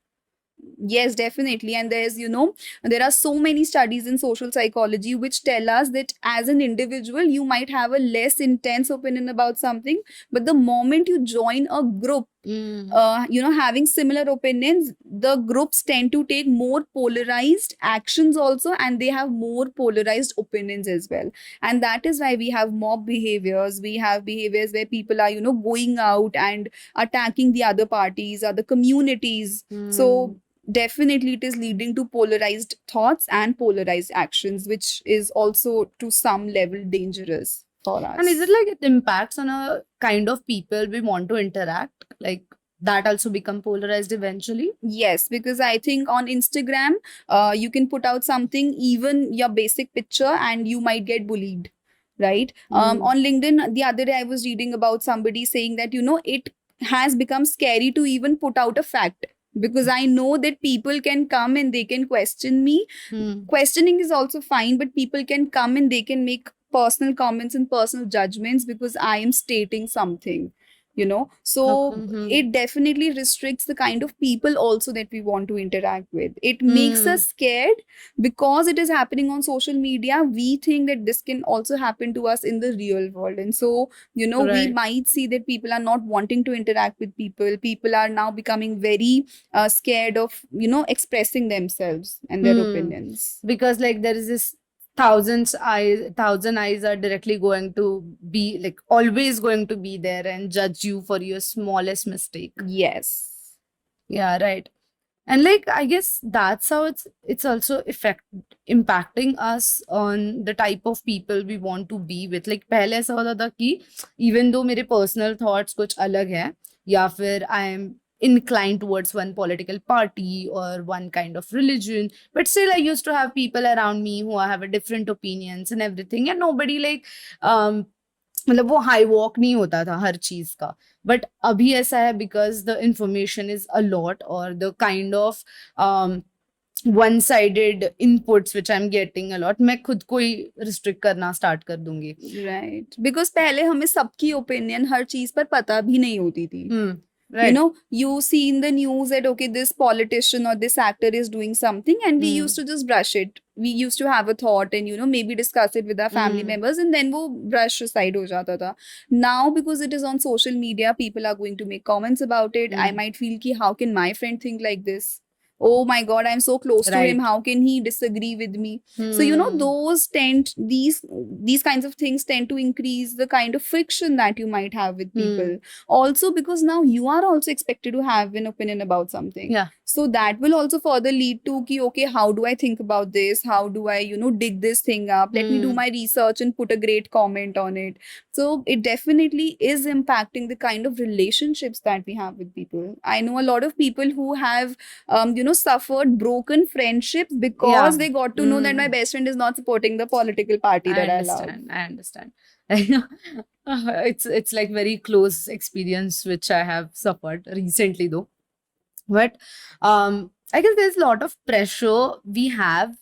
Yes, definitely. And there are so many studies in social psychology which tell us that as an individual, you might have a less intense opinion about something, but the moment you join a group, having similar opinions, the groups tend to take more polarized actions also, and they have more polarized opinions as well. And that is why we have mob behaviors. We have behaviors where people are, going out and attacking the other parties, other communities. So definitely it is leading to polarized thoughts and polarized actions, which is also to some level dangerous for us. And is it like it impacts on a kind of people we want to interact? Like that also become polarized eventually? Yes, because I think on Instagram, you can put out something, even your basic picture, and you might get bullied, right? On LinkedIn, the other day I was reading about somebody saying that, it has become scary to even put out a fact, because I know that people can come and they can question me. Questioning is also fine, but people can come and they can make personal comments and personal judgments because I am stating something. So Okay. it definitely restricts the kind of people also that we want to interact with. It makes Hmm. us scared because it is happening on social media. We think that this can also happen to us in the real world, and so we Right. might see that people are not wanting to interact with people are now becoming very scared of expressing themselves and their Hmm. opinions. Because like there is this thousand eyes are directly going to be like always going to be there and judge you for your smallest mistake. Yes. Yeah, right. And like I guess that's how it's also impacting us on the type of people we want to be with. Like पहले ऐसा होता था कि even though मेरे personal thoughts कुछ अलग है या फिर I am inclined towards one political party or one kind of religion, but still I used to have people around me who have a different opinions and everything, and nobody like um मतलब वो high walk नहीं होता था हर चीज का. But अभी ऐसा है because the information is a lot और the kind of one sided inputs which I am getting a lot, मैं खुद को ही रिस्ट्रिक्ट करना स्टार्ट कर दूंगी. राइट, बिकॉज पहले हमें सबकी ओपिनियन हर चीज पर पता भी नहीं होती थी. Right. You see in the news that okay, this politician or this actor is doing something, and we used to just brush it. We used to have a thought and maybe discuss it with our family members, and then wo brush aside ho jata tha. Now because it is on social media, people are going to make comments about it. I might feel ki how can my friend think like this? Oh my god, I'm so close to him, Right. how can he disagree with me? So those tend these kinds of things tend to increase the kind of friction that you might have with people. Also because now you are also expected to have an opinion about something. Yeah. So that will also further lead to ki okay, how do I think about this? How do I dig this thing up? Let me do my research and put a great comment on it. So it definitely is impacting the kind of relationships that we have with people. I know a lot of people who have suffered broken friendships because Yeah. they got to know that my best friend is not supporting the political party I that I love. understand. I understand. It's like very close experience which I have suffered recently though. But I guess there's a lot of pressure we have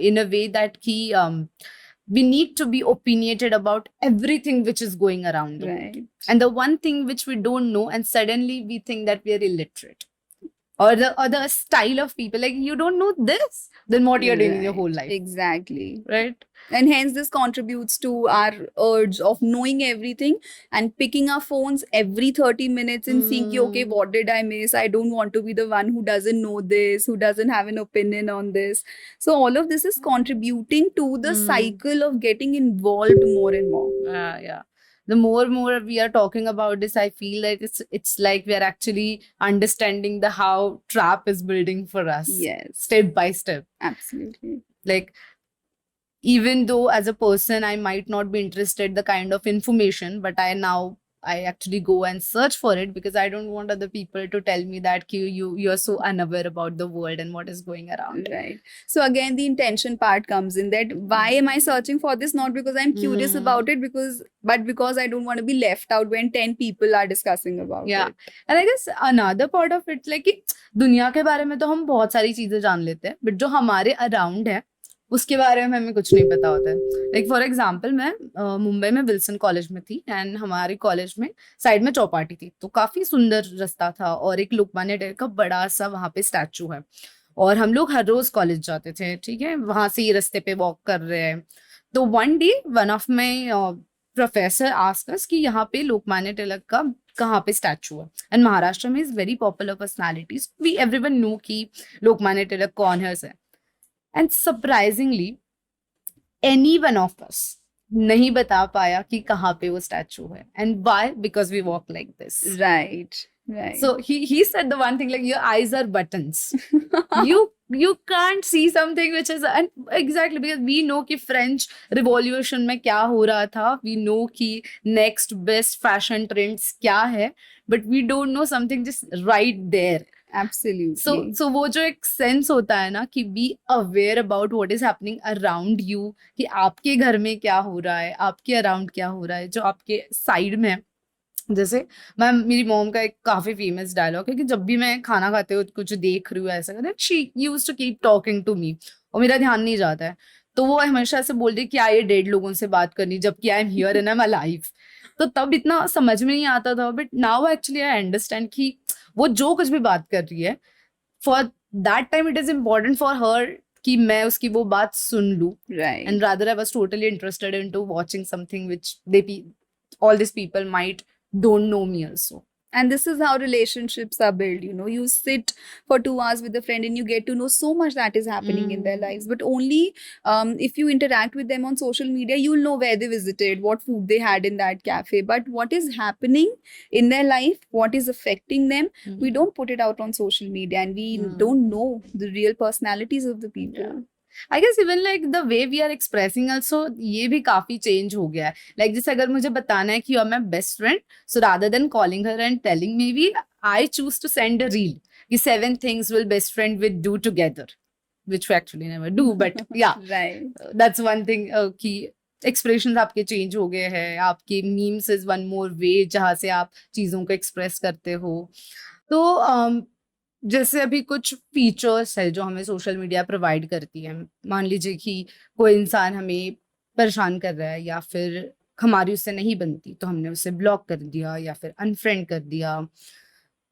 in a way that we need to be opinionated about everything which is going around the world. Right. And the one thing which we don't know, and suddenly we think that we are illiterate. Or the style of people, like you don't know this, then what you're doing in your whole life. Exactly. Right? And hence this contributes to our urge of knowing everything and picking our phones every 30 minutes and seeing ki, okay, what did I miss? I don't want to be the one who doesn't know this, who doesn't have an opinion on this. So all of this is contributing to the cycle of getting involved more and more. Yeah. The more we are talking about this, I feel like it's like we are actually understanding the how trap is building for us. Yes. Step by step. Absolutely. Like even though as a person I might not be interested the kind of information, but I actually go and search for it because I don't want other people to tell me that you're so unaware about the world and what is going around. Right. So again, the intention part comes in that why am I searching for this? Not because I'm curious about it, but because I don't want to be left out when 10 people are discussing about Yeah. it. And I guess another part of it like कि दुनिया के बारे में तो हम बहुत सारी चीजें जान लेते हैं, बट जो हमारे अराउंड है उसके बारे में हमें कुछ नहीं पता होता है. लाइक फॉर एग्जाम्पल मैं मुंबई में विल्सन कॉलेज में थी एंड हमारे कॉलेज में साइड में चौपाटी थी, तो काफी सुंदर रास्ता था और एक लोकमान्य तिलक का बड़ा सा वहां पे स्टैचू है और हम लोग हर रोज कॉलेज जाते थे. ठीक है, वहां से ही रास्ते पे वॉक कर रहे हैं. तो one day one of my professor asked us कि यहाँ पे लोकमान्य तिलक का कहाँ पे स्टैचू है. एंड महाराष्ट्र में is very popular personalities, we everyone know कि लोकमान्य तिलक कौन है. And surprisingly any one of us नहीं बता पाया कि कहाँ पे वो स्टैचू है. And why? Because we walk like this. Right. Right. So he said the one thing like your eyes are buttons. you can't see something which is, and exactly because we know कि French Revolution में क्या हो रहा था, we know कि next best fashion trends क्या है, but we don't know something just right there. Absolutely. So वो जो एक सेंस होता है ना कि be aware about what is happening around you, कि आपके घर में क्या हो रहा है, आपके अराउंड क्या हो रहा है, जो आपके साइड में है. जैसे मेरी मॉम का एक काफी फेमस डायलॉग है कि जब भी मैं खाना खाते हुए कुछ देख रही हूँ ऐसा करते, she used to keep talking to me और मेरा ध्यान नहीं जाता है, तो वो हमेशा से बोल रही क्या ये डेड लोगों से बात करनी जबकि I am here and I am alive. तो तब इतना समझ में नहीं आता था, but now actually I understand कि वो जो कुछ भी बात कर रही है, for that time it is important for her कि मैं उसकी वो बात सुन लूं. Right. And rather I was totally interested into watching something which all these people might don't know me also. And this is how relationships are built. You sit for 2 hours with a friend and you get to know so much that is happening in their lives, but only if you interact with them on social media, you'll know where they visited, what food they had in that cafe, but what is happening in their life, what is affecting them, we don't put it out on social media, and we don't know the real personalities of the people. Yeah. I guess even like the way we are expressing also, ये भी काफी change हो गया है. Like जैसे अगर मुझे बताना है कि you are my best friend, so rather than calling her and telling, maybe I choose to send a reel. The 7 things will best friend will do together, which we actually never do, but yeah, Right. that's one thing. कि expressions आपके change हो गए हैं, आपके memes is one more way जहाँ से आप चीजों को express करते हो. तो जैसे अभी कुछ फीचर्स है जो हमें सोशल मीडिया प्रोवाइड करती है. मान लीजिए कि कोई इंसान हमें परेशान कर रहा है या फिर हमारी उससे नहीं बनती, तो हमने उसे ब्लॉक कर दिया या फिर अनफ्रेंड कर दिया.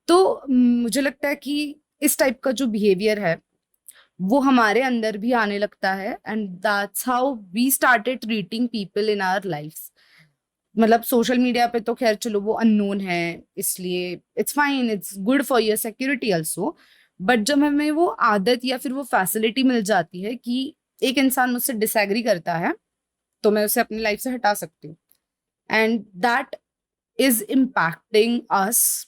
तो मुझे लगता है कि इस टाइप का जो बिहेवियर है वो हमारे अंदर भी आने लगता है, and that's how we started treating people in our lifes. मतलब सोशल मीडिया पे तो खैर चलो वो अननोन है, इसलिए it's fine, it's good for your security also. But जब हमें वो आदत या फिर वो फैसिलिटी मिल जाती है कि एक इंसान मुझसे डिसएग्री करता है, तो मैं उसे अपनी लाइफ से हटा सकती हूँ, and that is impacting us.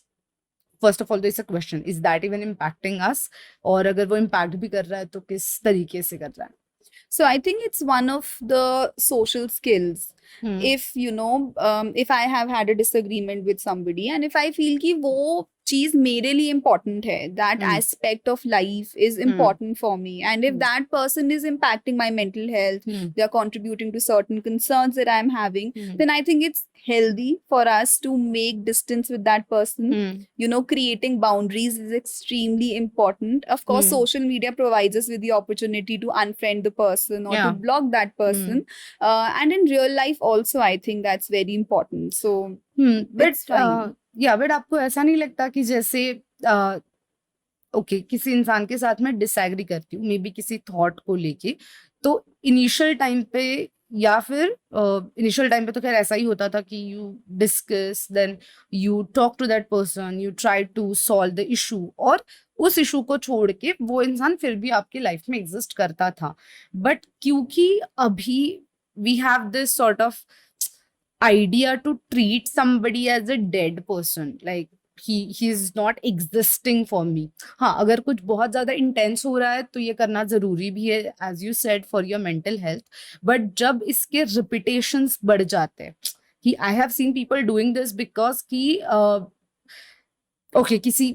First of all तो it's a question, is that even impacting us, और अगर वो इम्पैक्ट भी कर रहा है तो किस तरीके से कर रहा है. So I think it's one of the social skills. If if I have had a disagreement with somebody and if I feel कि वो चीज मेरे लिए important है, that aspect of life is important for me, and if that person is impacting my mental health, they are contributing to certain concerns that I am having, then I think it's healthy for us to make distance with that person. Creating boundaries is extremely important. Of course, social media provides us with the opportunity to unfriend the person or to block that person. And in real life also, I think that's very important. So, it's fine. But आपको ऐसा नहीं लगता कि जैसे okay किसी इंसान के साथ मैं डिसएग्री करती हूँ मे बी किसी थॉट को लेके, तो इनिशियल टाइम पे या फिर इनिशियल टाइम पे तो खैर ऐसा ही होता था कि you discuss, then you talk to that person, you try to solve the issue, और उस इशू को छोड़ के वो इंसान फिर भी आपकी लाइफ में एग्जिस्ट करता था. बट क्योंकि अभी we have this sort of idea to treat somebody as a dead person, like he is not existing for me. हाँ, अगर कुछ बहुत ज्यादा इंटेंस हो रहा है तो ये करना जरूरी भी है, as you said, for your mental health. But जब इसके रिपीटेशंस बढ़ जाते हैं, कि I have seen people doing this because कि ओके किसी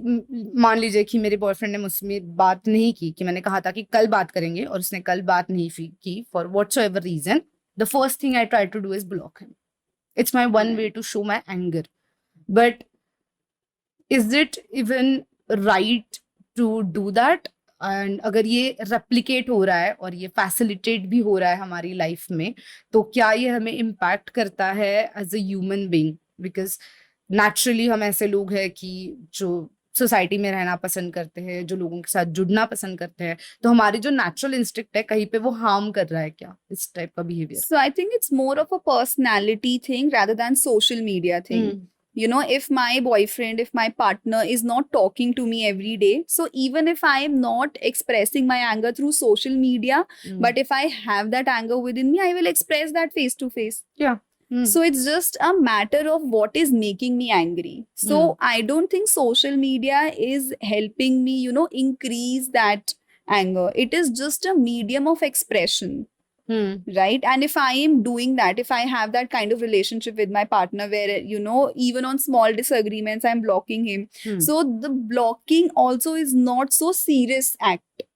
मान लीजिए कि मेरे बॉयफ्रेंड ने मुझसे बात नहीं की, कि मैंने कहा था कि कल बात करेंगे और उसने कल बात नहीं की for whatsoever reason, the first thing I try to do is block him. It's my one way to show my anger. But is it even right to do that? And अगर ये replicate हो रहा है और ये facilitate भी हो रहा है हमारी लाइफ में, तो क्या ये हमें impact करता है as a human being? Because naturally हम ऐसे लोग हैं कि जो सोसाइटी में रहना पसंद करते हैं, जो लोगों के साथ जुड़ना पसंद करते हैं, तो हमारी जो नेचुरल इंस्टिक्ट है कहीं पे वो हार्म कर रहा है क्या इस टाइप का behaviour? So I think it's more of a personality thing rather than social media thing. If my boyfriend, if my partner is not talking to me every day, so even if I am not expressing my anger through social media, but if I have that anger within me, I will express that face to face. Yeah. So it's just a matter of what is making me angry. So I don't think social media is helping me, increase that anger. It is just a medium of expression. Right? And if I am doing that, if I have that kind of relationship with my partner where, even on small disagreements, I'm blocking him. So the blocking also is not so serious act.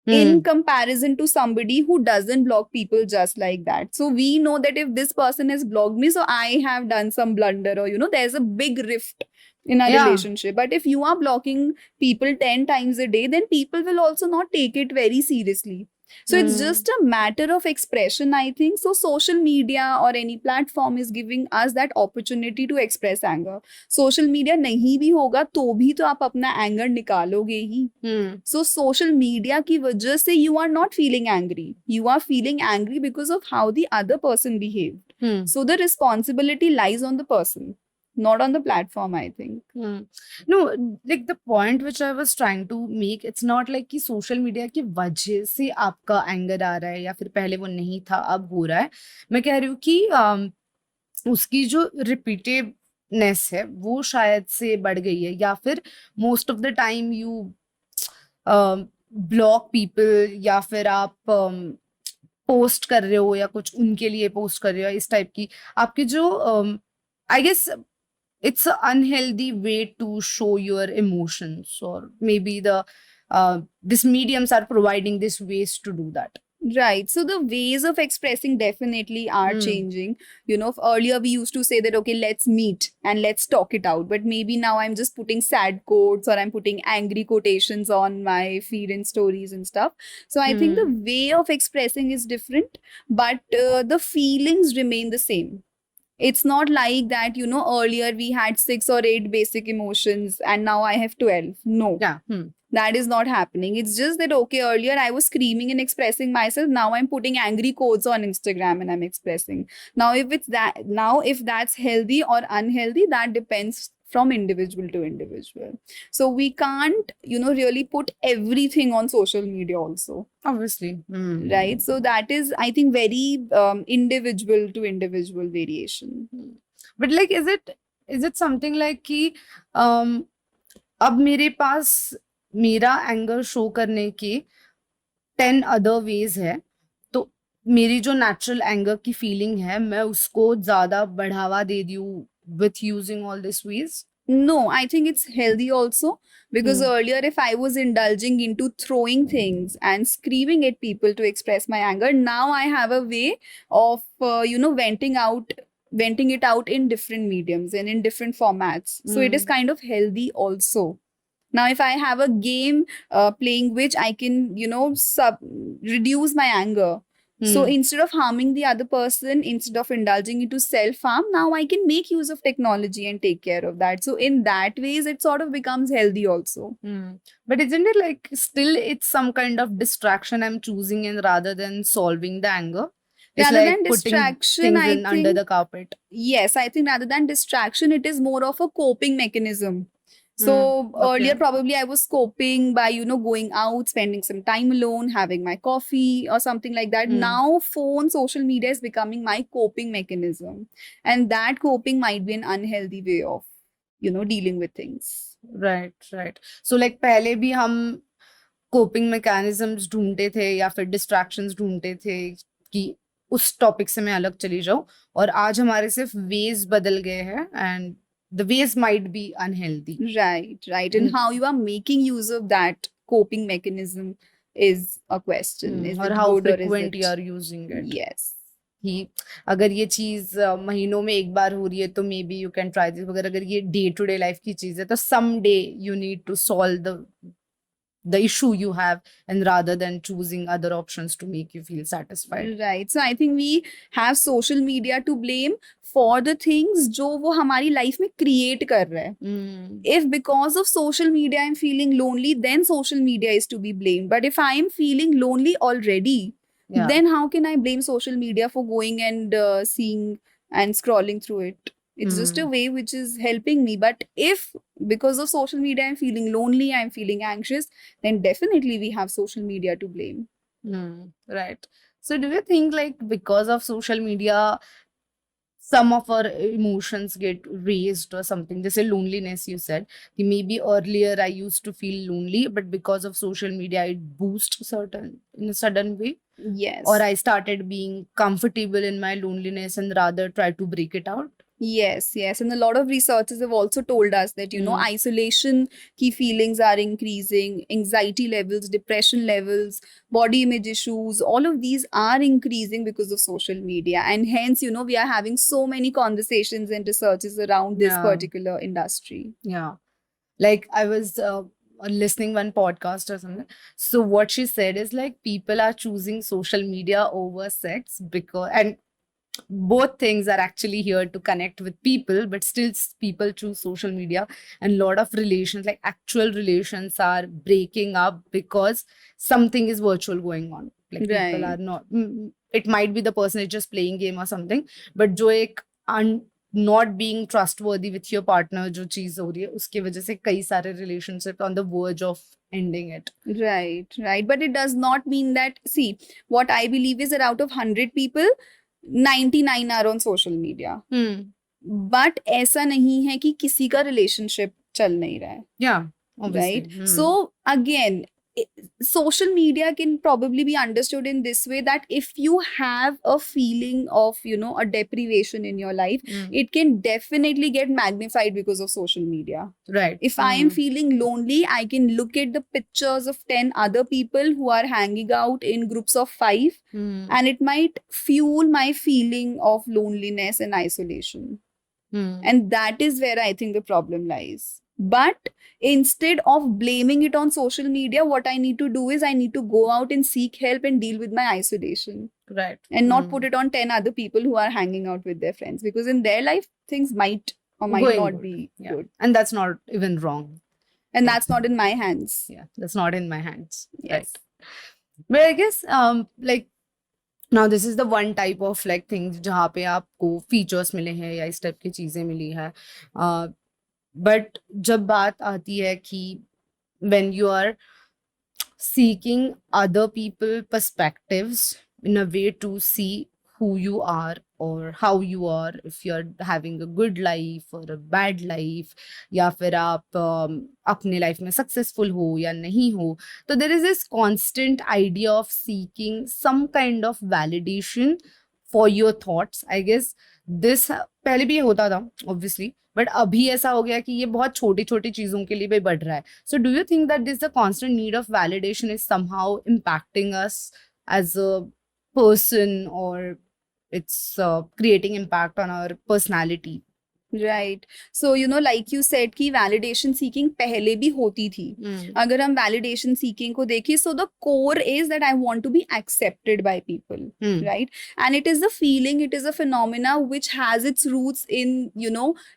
In comparison to somebody who doesn't block people just like that. So we know that if this person has blocked me, so I have done some blunder, or there's a big rift in our relationship. But if you are blocking people 10 times a day, then people will also not take it very seriously. So it's just a matter of expression, I think. So social media or any platform is giving us that opportunity to express anger. Social media नहीं भी होगा तो भी तो आप अपना anger निकालोगे ही. So social media की वजह से you are not feeling angry. You are feeling angry because of how the other person behaved. So the responsibility lies on the person, not on the platform, I think. No, like the point which I was trying to make, it's not like कि social media की वजह से आपका anger आ रहा है या फिर पहले वो नहीं था अब हो रहा है. मैं कह रही हूँ कि उसकी जो रिपीटेडनेस है वो शायद से बढ़ गई है, या फिर most of the time you block people, या फिर आप पोस्ट कर रहे हो या कुछ उनके लिए पोस्ट कर रहे हो, इस टाइप की आपकी जो I guess it's an unhealthy way to show your emotions, or maybe these mediums are providing these ways to do that. Right. So the ways of expressing definitely are changing. You know, earlier we used to say that, okay, let's meet and let's talk it out. But maybe now I'm just putting sad quotes or I'm putting angry quotations on my feed and stories and stuff. So I think the way of expressing is different, but the feelings remain the same. It's not like that, you know, earlier we had 6 or 8 basic emotions and now I have 12. No. Yeah. That is not happening. It's just that, okay, earlier I was screaming and expressing myself. Now I'm putting angry quotes on Instagram and I'm expressing. Now, if that's healthy or unhealthy, that depends from individual to individual. So we can't, you know, really put everything on social media also. Obviously. Right. So that is, I think, very individual to individual variation. But like, is it something like कि अब मेरे पास मेरा anger show करने के 10 other ways है, तो मेरी जो नेचुरल एंगर की फीलिंग है मैं उसको ज्यादा बढ़ावा दे दूं with using all these ways? No, I think it's healthy also, because earlier if I was indulging into throwing things and screaming at people to express my anger, now I have a way of venting it out in different mediums and in different formats. So it is kind of healthy also. Now if I have a game playing which I can, you know, reduce my anger. So instead of harming the other person, instead of indulging into self-harm, now I can make use of technology and take care of that. So in that ways, it sort of becomes healthy also. But isn't it like still it's some kind of distraction I'm choosing in rather than solving the anger? It's Rather like than putting distraction, things I in under think, the carpet. yes, I think rather than distraction, it is more of a coping mechanism. So earlier probably I was coping by, you know, going out, spending some time alone, having my coffee or something like that. Now phone, social media is becoming my coping mechanism. And that coping might be an unhealthy way of, you know, dealing with things. Right. So like पहले भी हम coping mechanisms ढूंढते थे या फिर distractions ढूंढते थे कि उस टॉपिक से मैं अलग चली जाऊं, और आज हमारे सिर्फ वेज बदल गए हैं and the ways might be unhealthy. Right. And how you are making use of that coping mechanism is a question. Is और it how good or is frequent it? you are using it. Yes. कि अगर ये चीज महीनों में एक बार हो रही है तो may be you can try this, मगर अगर ये डे टू डे लाइफ की चीज है तो some day you need to solve the issue you have, and rather than choosing other options to make you feel satisfied. Right. So I think we have social media to blame for the things जो वो हमारी life में create कर रहा है. If because of social media I'm feeling lonely, then social media is to be blamed. But if I am feeling lonely already, then how can I blame social media for going and seeing and scrolling through it? It's just a way which is helping me. But if because of social media I'm feeling lonely, I'm feeling anxious, then definitely we have social media to blame. Right. So do you think like because of social media some of our emotions get raised or something? This is loneliness, you said. Maybe earlier I used to feel lonely, but because of social media it boosts in a sudden way. Yes. Or I started being comfortable in my loneliness and rather try to break it out. Yes. And a lot of researchers have also told us that, you know, isolation key feelings are increasing, anxiety levels, depression levels, body image issues, all of these are increasing because of social media. And hence, you know, we are having so many conversations and researches around this particular industry. Yeah. Like I was listening one podcast or something. So what she said is like people are choosing social media over sex because, and both things are actually here to connect with people, but still people choose social media, and a lot of relations, like actual relations, are breaking up because something is virtual going on. Like people are Right. not, it might be the person is just playing game or something, but जो एक not being trustworthy with your partner जो चीज हो रही है उसकी वजह से कई सारे relationship on the verge of ending it. Right, right. But it does not mean that, see, what I believe is that out of 100 people, 99 are on social media. But ऐसा नहीं है कि किसी का relationship चल नहीं रहा है. Yeah, obviously. Right? So again, social media can probably be understood in this way, that if you have a feeling of, a deprivation in your life, it can definitely get magnified because of social media. Right. If I am feeling lonely, I can look at the pictures of 10 other people who are hanging out in groups of 5, and it might fuel my feeling of loneliness and isolation. And that is where I think the problem lies. But instead of blaming it on social media, what I need to do is I need to go out and seek help and deal with my isolation. Right. And not put it on 10 other people who are hanging out with their friends, because in their life, things might or might Going not good. be Yeah. good. And that's not even wrong. And that's not in my hands. Yeah, that's not in my hands. Yes. Right. But I guess like now this is the one type of like things जहाँ पे आपको features मिले हैं या इस type की चीजें मिली है. But जब बात आती है कि when you are seeking other people perspectives in a way to see who you are or how you are, if you're having a good life or a bad life, या फिर आप अपने life में successful हो या नहीं हो, तो there is this constant idea of seeking some kind of validation for your thoughts. I guess this पहले भी ये होता था obviously, बट अभी ऐसा हो गया कि ये बहुत छोटी छोटी चीजों के लिए भी बढ़ रहा है. So do you think that this the constant need of validation is somehow impacting us as a person, or it's creating impact on our personality? Right. So, like you said कि validation seeking पहले भी होती थी. अगर हम validation seeking को देखें, so the core is that I want to be accepted by people, right? And it is the feeling, it is a phenomena which has its roots in,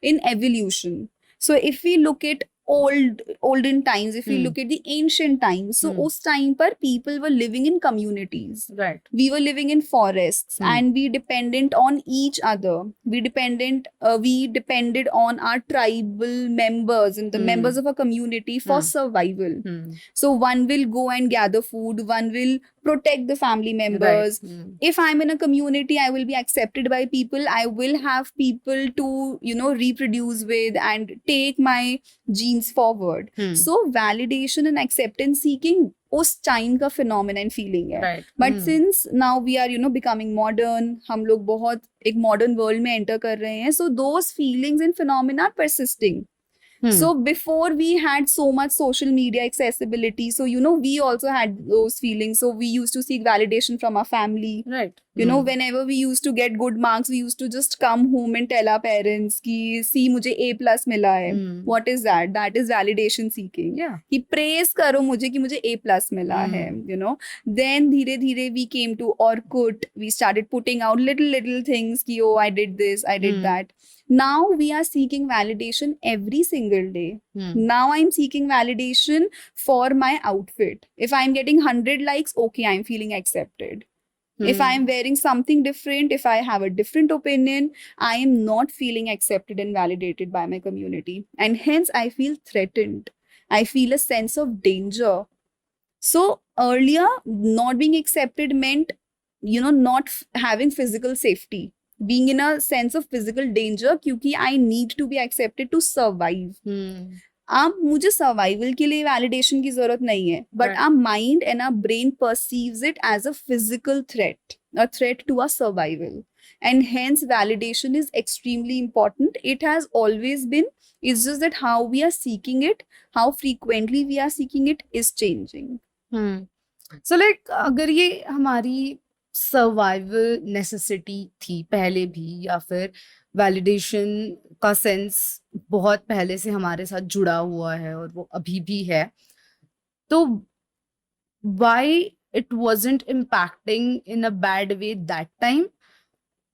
in evolution. So if we look at olden times, if we look at the ancient times, so उस time पर people were living in communities. Right. We were living in forests, and we dependent on each other. We depended on our tribal members and the members of a community for survival. So one will go and gather food, one will protect the family members. Right. If I'm in a community, I will be accepted by people. I will have people to, reproduce with and take my genes forward. So validation and acceptance seeking उस time का phenomenon feeling है. Right. But since now we are, becoming modern, हम लोग बहुत एक modern world में enter कर रहे हैं, so those feelings and phenomena are persisting. So before we had so much social media accessibility, so we also had those feelings. So we used to seek validation from our family. Right. Whenever we used to get good marks, we used to just come home and tell our parents कि see मुझे A+ मिला है. What is that? That is validation seeking. Yeah. कि praise करो मुझे कि मुझे A+ मिला है. Then धीरे धीरे we came to Orkut. We started putting out little things कि oh I did this, I did that. Now we are seeking validation every single day. Now I'm seeking validation for my outfit. If I'm getting 100 likes, okay, I'm feeling accepted. If I'm wearing something different, if I have a different opinion, I am not feeling accepted and validated by my community. And hence I feel threatened. I feel a sense of danger. So earlier, not being accepted meant, not having physical safety. Being in a sense of physical danger क्योंकि I need to be accepted to survive. अब मुझे survival के लिए validation की जरूरत नहीं है, but our mind and our brain perceives it as a physical threat, a threat to our survival, and hence validation is extremely important. It has always been. It's just that how we are seeking it, how frequently we are seeking it is changing. So like अगर ये हमारी survival necessity थी पहले भी, या फिर validation का sense बहुत पहले से हमारे साथ जुड़ा हुआ है और वो अभी भी है, तो why it wasn't impacting in a bad way that time,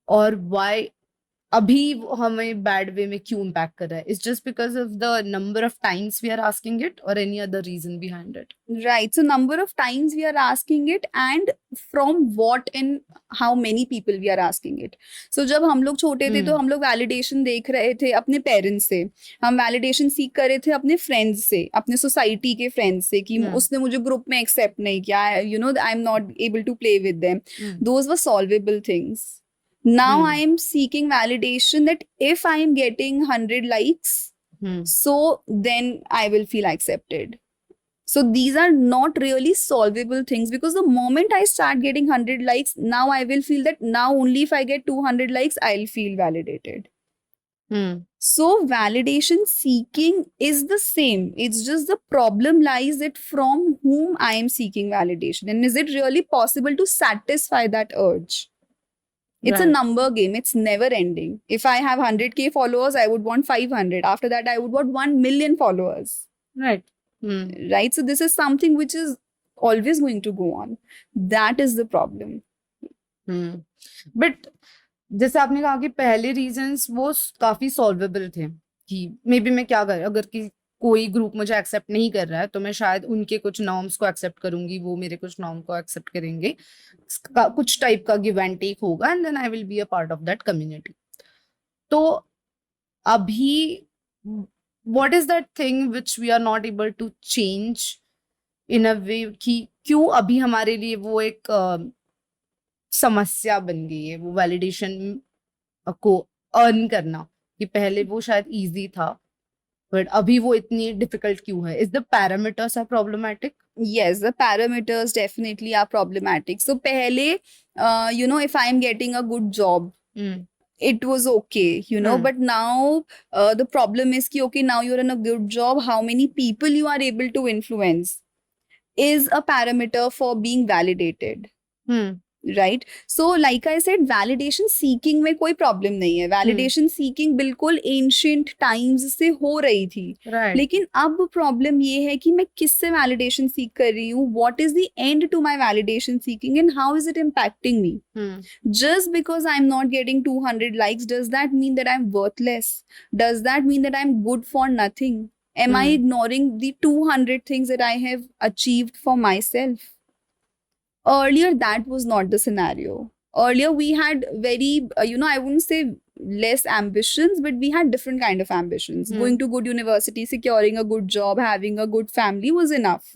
और why अभी वो हमें बैड वे में क्यों इम्पैक्ट कर रहा है? It's just because of the number of times we are asking it और any other reason behind it? Right. So number of times we are asking it and from what and how many people we are asking it. So जब हम लोग छोटे थे तो हम लोग validation देख रहे थे अपने पेरेंट्स से, हम वैलिडेशन सीख कर रहे थे अपने फ्रेंड्स से, अपने सोसाइटी के फ्रेंड्स से कि उसने मुझे ग्रुप में एक्सेप्ट नहीं किया, you know I am not able to play with them. Those were solvable things. Now I am seeking validation that if I am getting 100 likes, so then I will feel accepted. So these are not really solvable things, because the moment I start getting 100 likes, now I will feel that now only if I get 200 likes, I'll feel validated. So validation seeking is the same. It's just the problem lies that from whom I am seeking validation, and is it really possible to satisfy that urge? It's a Right. number game. It's never ending. If I have 100k followers, I would want 500. After that, I would want 1 million followers. Right. Right? So this is something which is always going to go on. That is the problem. But जैसे आपने कहा कि पहले reasons वो काफी solvable थे कि may be मैं क्या कर, अगर कि कोई ग्रुप मुझे एक्सेप्ट नहीं कर रहा है तो मैं शायद उनके कुछ नॉर्म्स को एक्सेप्ट करूंगी, वो मेरे कुछ नॉर्म को एक्सेप्ट करेंगे, कुछ टाइप का गिव एंड टेक होगा and then I will be a part of that community. तो अभी what is that thing which we are not able to change in a way कि क्यों अभी हमारे लिए वो एक समस्या बन गई है वो वैलिडेशन को अर्न करना, कि पहले वो शायद इजी था बट अभी वो इतनी डिफिकल्ट क्यों है? Is the parameters are problematic? Yes, the parameters definitely are problematic. So pehle, if I am getting a good job, it was okay, but now the problem is ki, okay, now you're in a good job, how many people you are able to influence is a parameter for being validated. Right? So like I said, validation seeking में कोई problem नहीं है. Validation seeking बिल्कुल ancient times से हो रही थी. Right. लेकिन अब problem ये है कि मैं किससे validation seek कर रही हूँ, what is the end to my validation seeking and how is it impacting me? Just because I'm not getting 200 likes, does that mean that I'm worthless? Does that mean that I'm good for nothing? Am I ignoring the 200 things that I have achieved for myself? Earlier, that was not the scenario. Earlier, we had very, I wouldn't say less ambitions, but we had different kind of ambitions. Going to good university, securing a good job, having a good family was enough.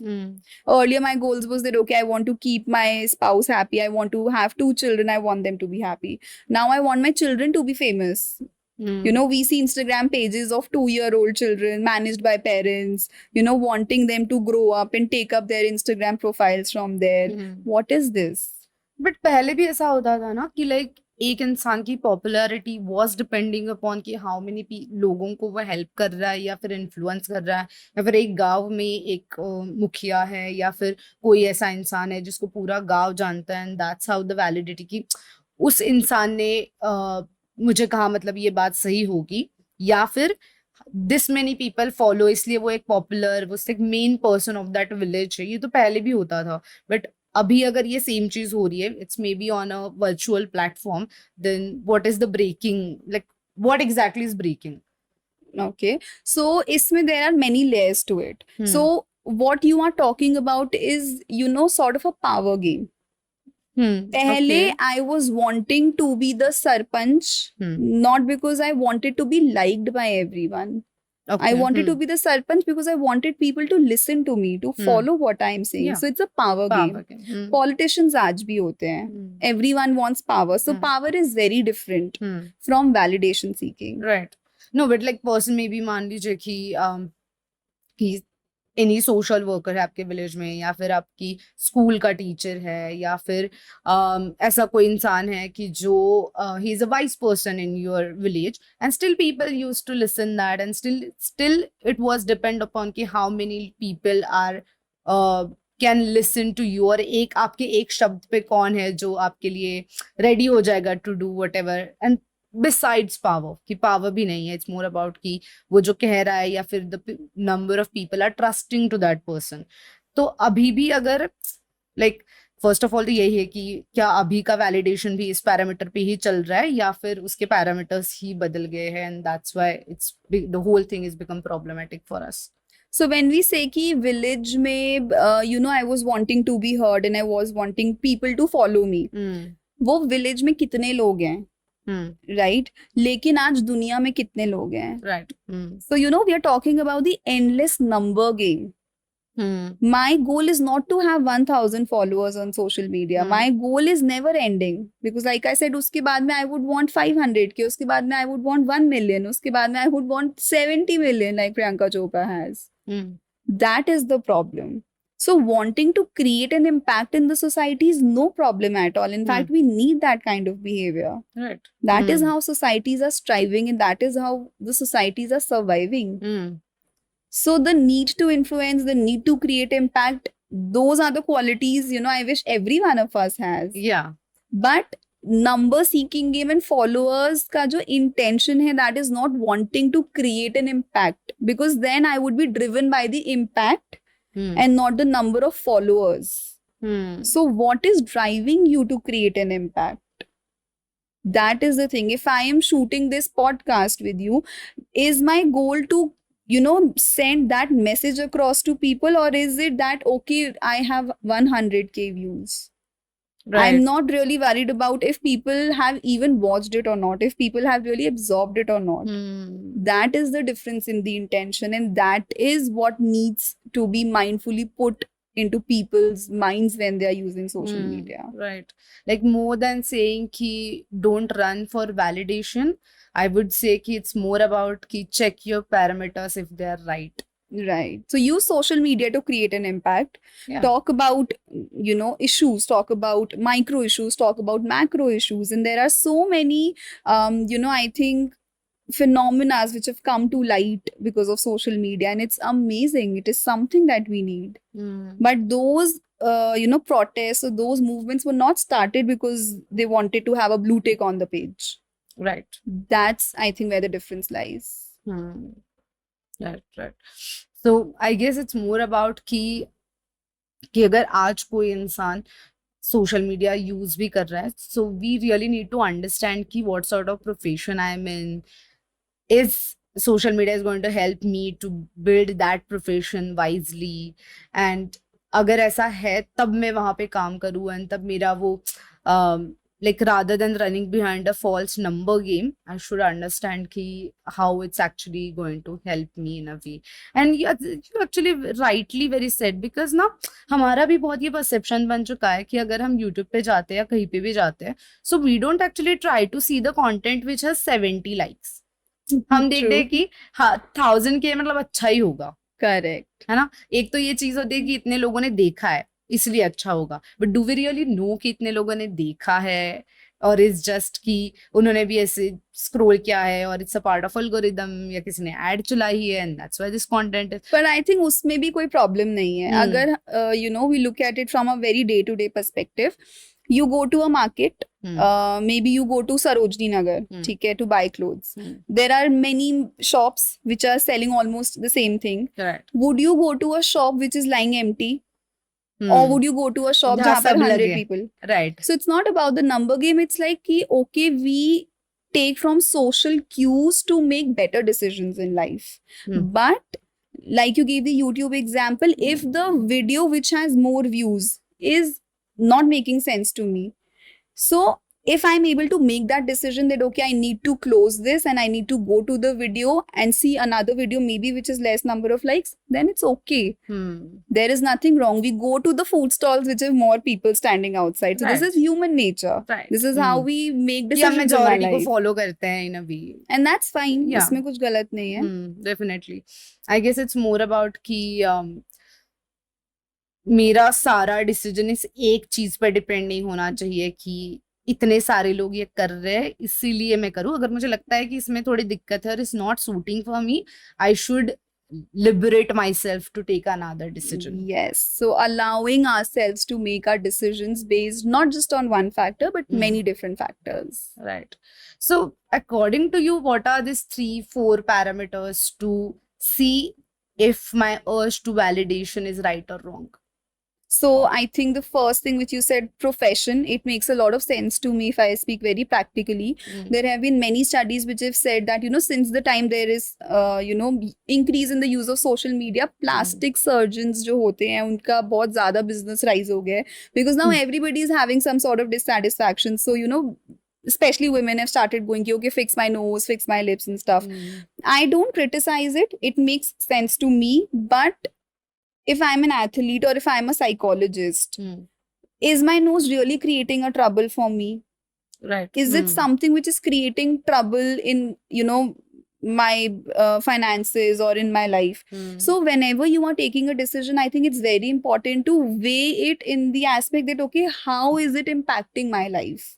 Earlier, my goals was that, okay, I want to keep my spouse happy. I want to have 2 children. I want them to be happy. Now I want my children to be famous. We see Instagram pages of 2-year-old children managed by parents, wanting them to grow up and take up their Instagram profiles from there. What is this? But पहले भी ऐसा होता था ना कि like एक इंसान की पॉपुलैरिटी वाज डिपेंडिंग अपॉन कि हाउ मेनी लोगों को वो हेल्प कर रहा है या फिर इन्फ्लुएंस कर रहा है, या फिर एक गांव में एक मुखिया है या फिर कोई ऐसा इंसान है जिसको पूरा गांव जानता है, and that's how the validity की उस इंसान ने मुझे कहा मतलब ये बात सही होगी, या फिर दिस मेनी पीपल फॉलो इसलिए वो एक पॉपुलर, वो एक main person of that village है. ये तो पहले भी होता था, बट अभी अगर ये सेम चीज हो रही है, it's may be on a virtual platform, then what is the breaking, like what exactly is breaking? Okay, so isme there are many layers to it. So what you are talking about is, sort of a power game. Pehle, I was wanting to be the sarpanch, not because I wanted to be liked by everyone. Okay. I wanted to be the sarpanch because I wanted people to listen to me, to follow what I am saying. Yeah. So it's a power game. Politicians aaj bhi hote hain. Everyone wants power. So power is very different from validation seeking. Right. No, but like person maybe मान लीजिए कि he's any social worker है आपके village में, या फिर आपकी school का टीचर है, या फिर ऐसा कोई इंसान है कि जो he is a wise person in your village, and still people use to listen that, and still it was depend upon कि how many people are can listen to you, और आपके एक शब्द पे कौन है जो आपके लिए रेडी हो जाएगा to do whatever. And besides power, कि power भी नहीं है, it's more about कि वो जो कह रहा है या फिर the number of people are trusting to that person. तो अभी भी अगर like फर्स्ट ऑफ ऑल तो यही है कि क्या अभी का वैलिडेशन भी इस पैरामीटर पे ही चल रहा है या फिर उसके पैरामीटर्स ही बदल गए हैं, and that's why it's the whole thing is become problematic for us. So when we say कि village में I was wanting to be heard and I was wanting people to follow me, वो village में कितने लोग हैं, right? लेकिन आज दुनिया में कितने लोग हैं, right? So we are talking about the endless number game. My goal is not to have 1000 followers on social media. My goal is never ending, because like I said, उसके बाद में I would want 500k, उसके बाद में I would want 1 million, उसके बाद में I would want 70 million like Priyanka Chopra has. That is the problem. So wanting to create an impact in the society is no problem at all. In fact, we need that kind of behavior. Right. That is how societies are striving, and that is how the societies are surviving. So the need to influence, the need to create impact, those are the qualities, I wish every one of us has. Yeah. But number seeking game and followers का जो intention है, that is not wanting to create an impact, because then I would be driven by the impact and not the number of followers. So what is driving you to create an impact? That is the thing. If I am shooting this podcast with you, is my goal to send that message across to people, or is it that okay, I have 100k views? Right. I'm not really worried about if people have even watched it or not, if people have really absorbed it or not. That is the difference in the intention, and that is what needs to be mindfully put into people's minds when they are using social media. Right. Like more than saying ki don't run for validation, I would say ki it's more about ki check your parameters if they are right. Right. So use social media to create an impact. Yeah. Talk about, issues, talk about micro issues, talk about macro issues. And there are so many, I think, phenomena which have come to light because of social media. And it's amazing. It is something that we need. But those, protests or those movements were not started because they wanted to have a blue tick on the page. Right. That's, I think, where the difference lies. Right. So I guess it's more about कि अगर आज कोई इंसान social media use भी कर रहा है, so we really need to understand कि what sort of profession I'm in. Is social media is going to help me to build that profession wisely, and अगर ऐसा है तब मैं वहाँ पे काम करूँ, and तब मेरा वो like rather than running behind a false number game, I should understand ki how it's actually going to help me in a way. And you actually rightly very said, because ना हमारा भी बहुत ये perception बन चुका है कि अगर हम YouTube पे जाते हैं या कहीं पे भी जाते हैं, so we don't actually try to see the content which has 70 likes. हम देखते हैं कि 1000 के मतलब अच्छा ही होगा. Correct. है ना, एक तो ये चीज होती है कि इतने लोगों ने देखा है इसलिए अच्छा होगा, but do we really know कि इतने लोगों ने देखा है, और इज जस्ट कि उन्होंने भी ऐसे स्क्रॉल किया है और it's a part of algorithm, या किसी ने ऐड चलाई है and that's why this content is. पर आई थिंक उसमें भी कोई प्रॉब्लम नहीं है. अगर we look at it from a very day to day perspective. You go to a market, maybe you go to Sarojini Nagar, ठीक है, to buy clothes. There are many shops which are selling almost the same thing. Right. Would you go to a shop which is lying empty? Or would you go to a shop जहाँ पर 100 people? Right. So it's not about the number game. It's like कि okay, we take from social cues to make better decisions in life. But like you gave the YouTube example, if the video which has more views is not making sense to me, so if I'm able to make that decision that okay, I need to close this and I need to go to the video and see another video maybe which is less number of likes, then it's okay. There is nothing wrong. We go to the food stalls which have more people standing outside. So this is human nature. Right. This is how we make decisions in our majority life. को follow करते हैं in a way, and that's fine. Yeah. इसमें कुछ गलत नहीं है. Definitely. I guess it's more about कि मेरा सारा डिसीजन इस एक चीज पर डिपेंड नहीं होना चाहिए कि इतने सारे लोग ये कर रहे हैं इसीलिए मैं करूं. अगर मुझे लगता है कि इसमें थोड़ी दिक्कत है और it's not shooting for me, I should liberate myself to take another decision. Yes. So allowing ourselves to make our decisions based not just on one factor, but many different factors. Right. So, according to you, what are these 3, 4 parameters to see if my urge to validation is right or wrong? So I think the first thing which you said, profession, it makes a lot of sense to me if I speak very practically. There have been many studies which have said that, since the time there is, increase in the use of social media, plastic surgeons जो होते हैं उनका बहुत ज़्यादा business rise हो गया है, because now everybody is having some sort of dissatisfaction. So, especially women have started going, okay, fix my nose, fix my lips and stuff. I don't criticize it. It makes sense to me. But if I'm an athlete or if I'm a psychologist, is my nose really creating a trouble for me? Right. Is it something which is creating trouble in, my finances or in my life? So whenever you are taking a decision, I think it's very important to weigh it in the aspect that, okay, how is it impacting my life?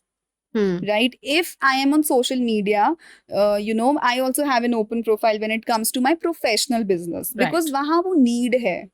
Right? If I am on social media, I also have an open profile when it comes to my professional business, because वहाँ वो need है.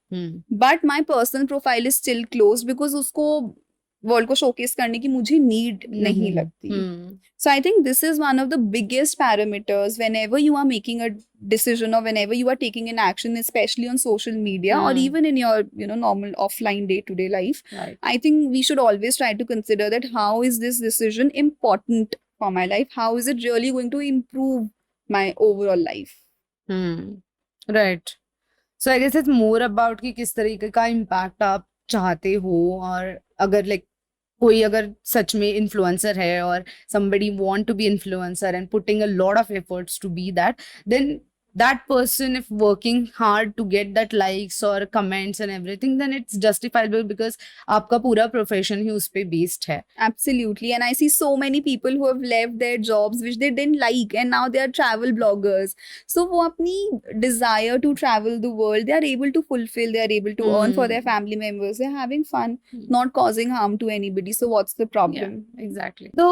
But my personal profile is still closed because उसको world को showcase करने की मुझे need नहीं लगती. So I think this is one of the biggest parameters whenever you are making a decision or whenever you are taking an action, especially on social media or even in your normal offline day-to-day life. I think we should always try to consider that how is this decision important for my life? How is it really going to improve my overall life? Right. So I guess it's more about कि किस तरीके का impact आप चाहते हो, और अगर कोई अगर सच में इन्फ्लुएंसर है और somebody want to be influencer and putting a lot of efforts to be that, then that person, if working hard to get that likes or comments and everything, then it's justifiable because आपका पूरा profession ही उस पे based है. Absolutely. And I see so many people who have left their jobs which they didn't like and now they are travel bloggers. So वो अपनी desire to travel the world, they are able to fulfill, they are able to earn for their family members, they're having fun, not causing harm to anybody. So what's the problem? Yeah, exactly. तो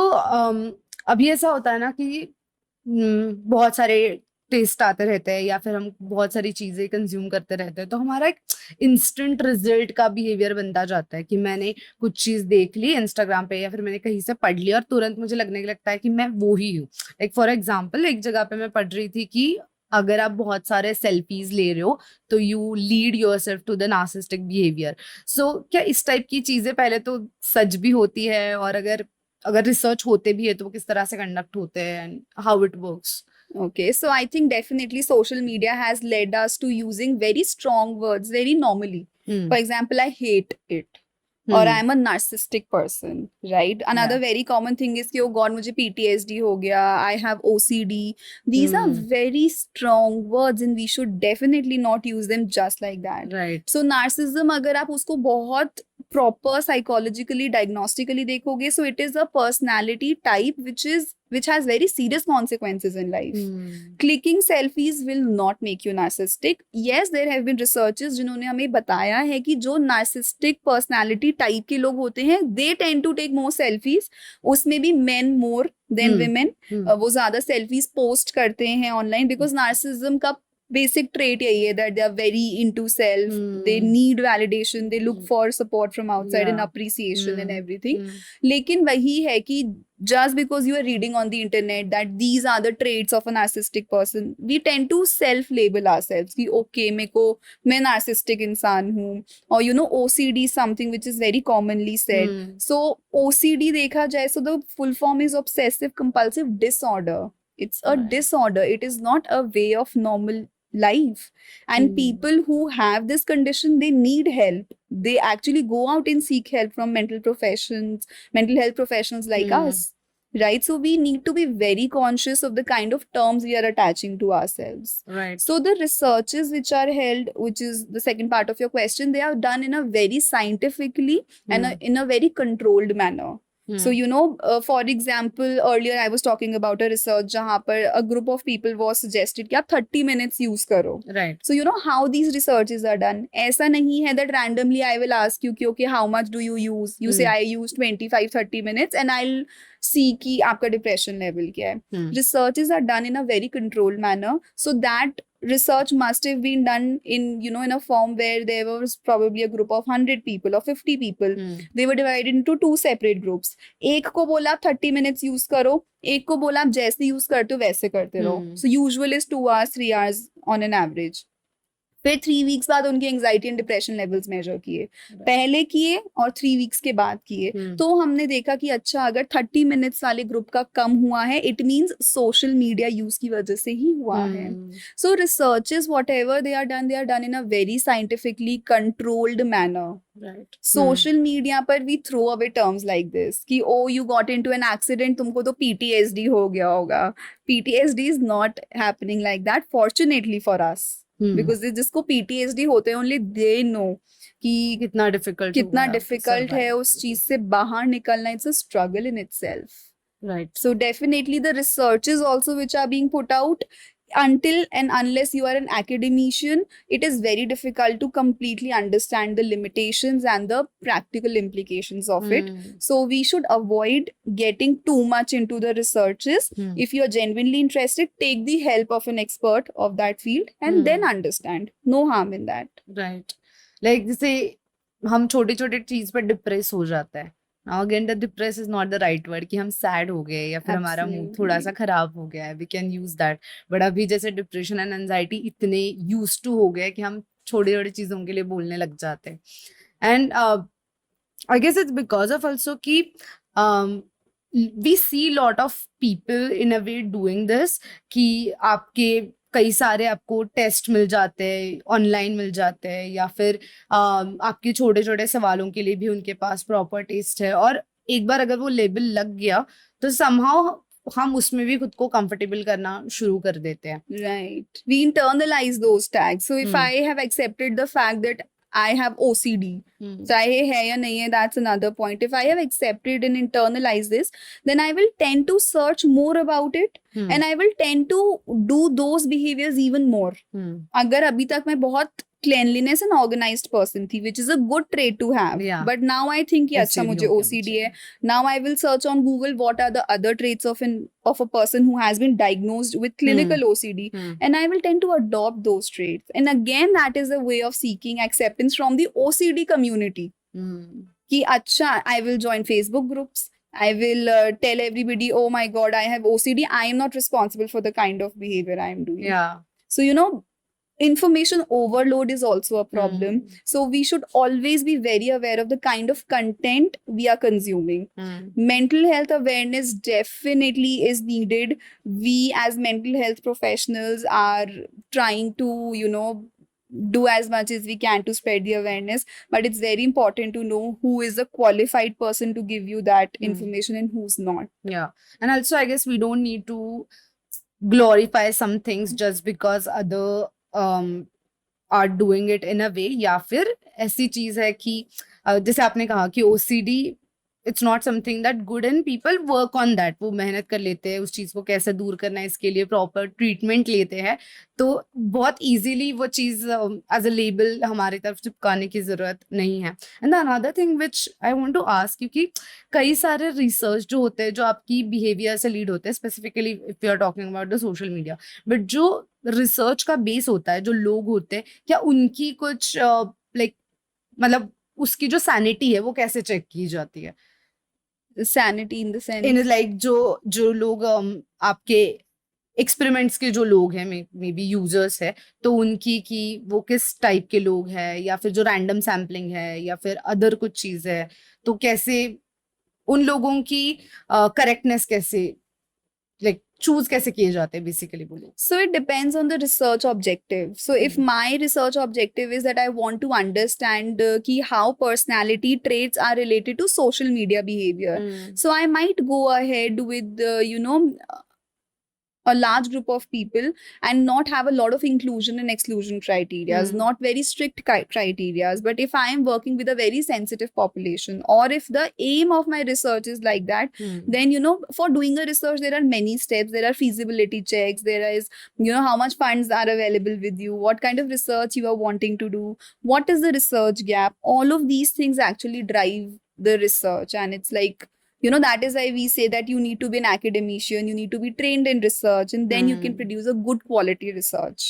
अभी ऐसा होता है ना कि बहुत सारे test आते रहते हैं या फिर हम बहुत सारी चीजें कंज्यूम करते रहते हैं, तो हमारा एक इंस्टेंट रिजल्ट का बिहेवियर बनता जाता है कि मैंने कुछ चीज देख ली इंस्टाग्राम पे या फिर मैंने कहीं से पढ़ लिया और तुरंत मुझे लगने लगता है कि मैं वो ही हूँ. लाइक फॉर एग्जाम्पल, एक जगह पे मैं पढ़ रही थी कि अगर आप बहुत सारे सेल्फीज ले रहे हो तो you lead yourself to the narcissistic behaviour. So क्या इस टाइप की चीजें पहले तो सच भी होती है, और अगर रिसर्च होते भी है तो वो किस तरह से कंडक्ट होते हैं and how it works? Okay, so I think definitely social media has led us to using very strong words very normally. For example, I hate it. Or I'm a narcissistic person, right? Another very common thing is कि oh God, मुझे PTSD हो गया, I have OCD. These are very strong words and we should definitely not use them just like that. Right. So narcissism, अगर आप उसको बहुत proper psychologically, diagnostically देखोगे, so it is a personality type which has very serious consequences in life. Clicking selfies will not make you narcissistic. Yes, there have been researchers जिन्होंने हमें बताया है कि जो narcissistic personality type के लोग होते हैं, they tend to take more selfies. उसमें भी men more than women. वो ज़्यादा selfies post करते हैं online because narcissism का basic trait यही है that they are very into self, they need validation, they look for support from outside and appreciation and everything. लेकिन वही है कि just because you are reading on the internet that these are the traits of a narcissistic person, we tend to self-label ourselves कि okay, मैं narcissistic इंसान हूँ, or OCD is something which is very commonly said. So OCD देखा जाए, so the full form is obsessive compulsive disorder. It's a disorder. It is not a way of normal life. And people who have this condition, they need help. They actually go out and seek help from mental health professionals like us. Right? So we need to be very conscious of the kind of terms we are attaching to ourselves. Right. So the researches which are held, which is the second part of your question, they are done in a very scientifically and in a very controlled manner. So, for example, earlier I was talking about a research जहाँ पर a group of people was suggested कि आप 30 minutes use करो. Right. So, how these researches are done. ऐसा नहीं है that randomly I will ask you कि okay, how much do you use? You say I use 25-30 minutes and I'll see कि आपका depression level क्या है. Researches are done in a very controlled manner so that research must have been done in, in a form where there was probably a group of 100 people or 50 people. They were divided into two separate groups. एक को बोला आप 30 minutes use करो, एक को बोला आप जैसे यूज करते हो वैसे करते रहो. So usual is 2 hours 3 hours on an average. फिर 3 वीक्स बाद उनके anxiety and depression levels measure किए, पहले किए और 3 वीक्स के बाद किए. तो हमने देखा कि अच्छा अगर 30 मिनट्स वाले ग्रुप का कम हुआ है, it means social media use की वजह से ही हुआ है. So researches whatever they are done in a very scientifically controlled manner. Right. Social media पर we throw away terms like this कि oh you got into an accident, तुमको तो पीटीएसडी हो गया होगा. PTSD is not happening like that, fortunately for us, because जिसको PTSD होते हैं ओनली दे नो कि कितना डिफिकल्ट है उस चीज से बाहर निकलना. It's a struggle in itself. Right. So definitely the researches also which are being put out, until and unless you are an academician, it is very difficult to completely understand the limitations and the practical implications of it. So we should avoid getting too much into the researches. If you are genuinely interested, take the help of an expert of that field and then understand. No harm in that. Right. Like जैसे हम छोटे छोटे चीज पर depress हो जाता है. Now again, the depress is not the right word कि हम sad हो गए या फिर हमारा मूड थोड़ा सा खराब हो गया है. We can use that. But अभी जैसे डिप्रेशन एंड एंजाइटी इतने used to हो गए कि हम छोटी छोटी चीजों के लिए बोलने लग जाते हैं. And I guess it's because of also कि we see lot of people in a way doing this कि आपके कई सारे आपको टेस्ट मिल जाते हैं, ऑनलाइन मिल जाते हैं, या फिर आपके छोटे छोटे सवालों के लिए भी उनके पास प्रॉपर टेस्ट है. और एक बार अगर वो लेबल लग गया तो somehow हम उसमें भी खुद को कंफर्टेबल करना शुरू कर देते हैं. Right. We internalize those tags. So if I have accepted the fact that I have OCD, चाहे है या नहीं है, that's another point. If I have accepted and internalized this, then I will tend to search more about it and I will tend to do those behaviors even more. अगर अभी तक मैं बहुत cleanliness and organized person थी, which is a good trait to have. Yeah. But now I think कि अच्छा मुझे हो गया OCD है. Now I will search on Google what are the other traits of a person who has been diagnosed with clinical OCD, and I will tend to adopt those traits. And again, that is a way of seeking acceptance from the OCD community. कि अच्छा, I will join Facebook groups. I will tell everybody, oh my God, I have OCD. I am not responsible for the kind of behavior I am doing. Yeah. So, information overload is also a problem. So we should always be very aware of the kind of content we are consuming. Mental health awareness definitely is needed. We as mental health professionals are trying to, do as much as we can to spread the awareness, but it's very important to know who is a qualified person to give you that information and who's not. Yeah. And also I guess we don't need to glorify some things just because other are doing it in a way. या फिर ऐसी चीज है कि जैसे आपने कहा कि OCD, it's not something that good, and people work on that. वो मेहनत कर लेते हैं उस चीज को कैसे दूर करना है, इसके लिए प्रॉपर ट्रीटमेंट लेते हैं. तो बहुत इजीली वो चीज एज अ लेबल हमारी तरफ चिपकाने की जरूरत नहीं है. And another thing which I want to ask, क्योंकि कई सारे रिसर्च जो होते हैं जो आपकी बिहेवियर से लीड होते हैं, specifically if you are talking about the social media, but जो रिसर्च का बेस होता है, जो लोग होते हैं, क्या उनकी कुछ लाइक मतलब उसकी जो सैनिटी है वो कैसे चेक की जाती है? Sanity in the sense, in like जो लोग आपके एक्सपेरिमेंट्स के जो लोग हैं, मे बी यूजर्स है, तो उनकी कि वो किस टाइप के लोग हैं, या फिर जो रैंडम सैम्पलिंग है, या फिर अदर कुछ चीज है, तो कैसे उन लोगों की करेक्टनेस कैसे लाइक चूज कैसे किए जाते हैं, बेसिकली बोलो. so it depends on the research objective. So if my research objective is that I want to understand ki how personality traits are related to social media behavior, so I might go ahead with a large group of people and not have a lot of inclusion and exclusion criteria, not very strict criteria. But if I am working with a very sensitive population, or if the aim of my research is like that, then for doing a research there are many steps. There are feasibility checks, there is how much funds are available with you, what kind of research you are wanting to do, what is the research gap. All of these things actually drive the research, and it's like that is why we say that you need to be an academician, you need to be trained in research, and then you can produce a good quality research.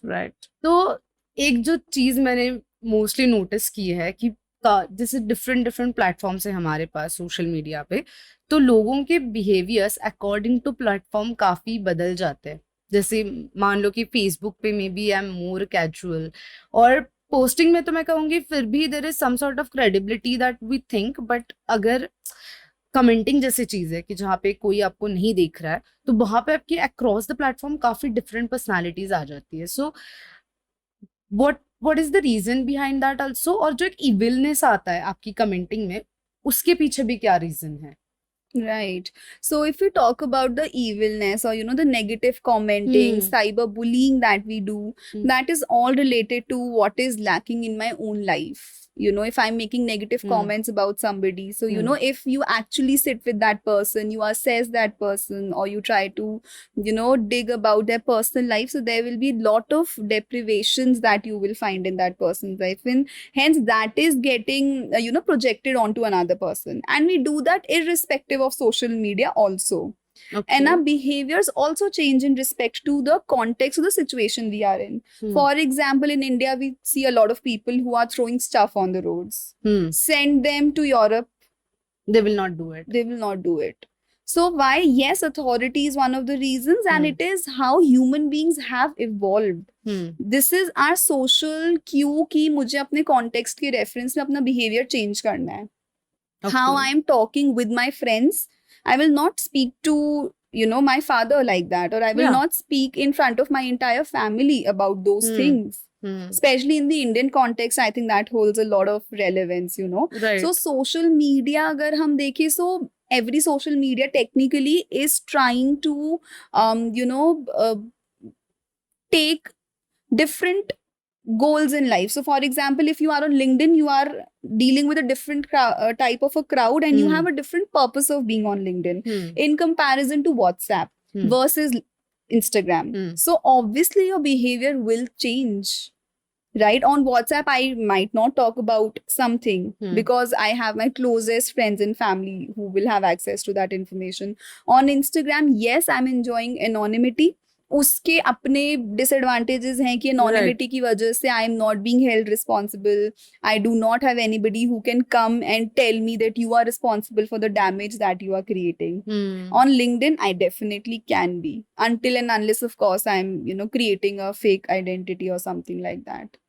Right. तो एक जो चीज मैंने mostly notice की है कि जैसे different different platforms है हमारे पास सोशल मीडिया पे, तो लोगों के बिहेवियर्स अकॉर्डिंग टू प्लेटफॉर्म काफी बदल जाते हैं। जैसे मान लो कि फेसबुक पे may be I am more casual, और पोस्टिंग में तो मैं कहूंगी फिर भी there is some sort of credibility that we think, but अगर कमेंटिंग जैसी चीज है कि जहाँ पे कोई आपको नहीं देख रहा है, तो वहां पे आपकी अक्रॉस द प्लेटफॉर्म काफी डिफरेंट पर्सनालिटीज आ जाती है। So what is the reason behind that also, और जो एक इविलनेस आता है आपकी कमेंटिंग में, उसके पीछे भी क्या रीजन है? Right. So if we talk about the evilness or the negative commenting, hmm. cyberbullying that we do, hmm. that is all related to what is lacking in my own life. If I'm making negative hmm. comments about somebody, so hmm. if you actually sit with that person, you assess that person, or you try to dig about their personal life, so there will be a lot of deprivations that you will find in that person's life, and hence that is getting projected onto another person, and we do that irrespective of social media also. And okay. our behaviors also change in respect to the context of the situation we are in. Hmm. For example, in India we see a lot of people who are throwing stuff on the roads. Hmm. Send them to Europe, they will not do it. they will not do it. So why? Yes, authority is one of the reasons, and hmm. it is how human beings have evolved. Hmm. This is our social cue कि मुझे अपने context के reference में अपना behaviour change करना है. Okay. How I am talking with my friends, I will not speak to my father like that, or I will या। not speak in front of my entire family about those hmm. things. Hmm. Especially in the Indian context, I think that holds a lot of relevance. So right. social media अगर हम देखें, so every social media technically is trying to take different goals in life. So for example, if you are on LinkedIn, you are dealing with a different type of a crowd, and you have a different purpose of being on LinkedIn hmm. in comparison to WhatsApp hmm. versus Instagram. Hmm. So obviously your behavior will change. Right? On WhatsApp, I might not talk about something hmm. because I have my closest friends and family who will have access to that information. On Instagram, yes, I'm enjoying anonymity. उसके अपने disadvantages हैं कि right. anonymity की वजह से I am not being held responsible. I do not have anybody who can come and tell me that you are responsible for the damage that you are creating. Hmm. On LinkedIn, I definitely can be, until and unless, of course, I'm creating a fake identity or something like that.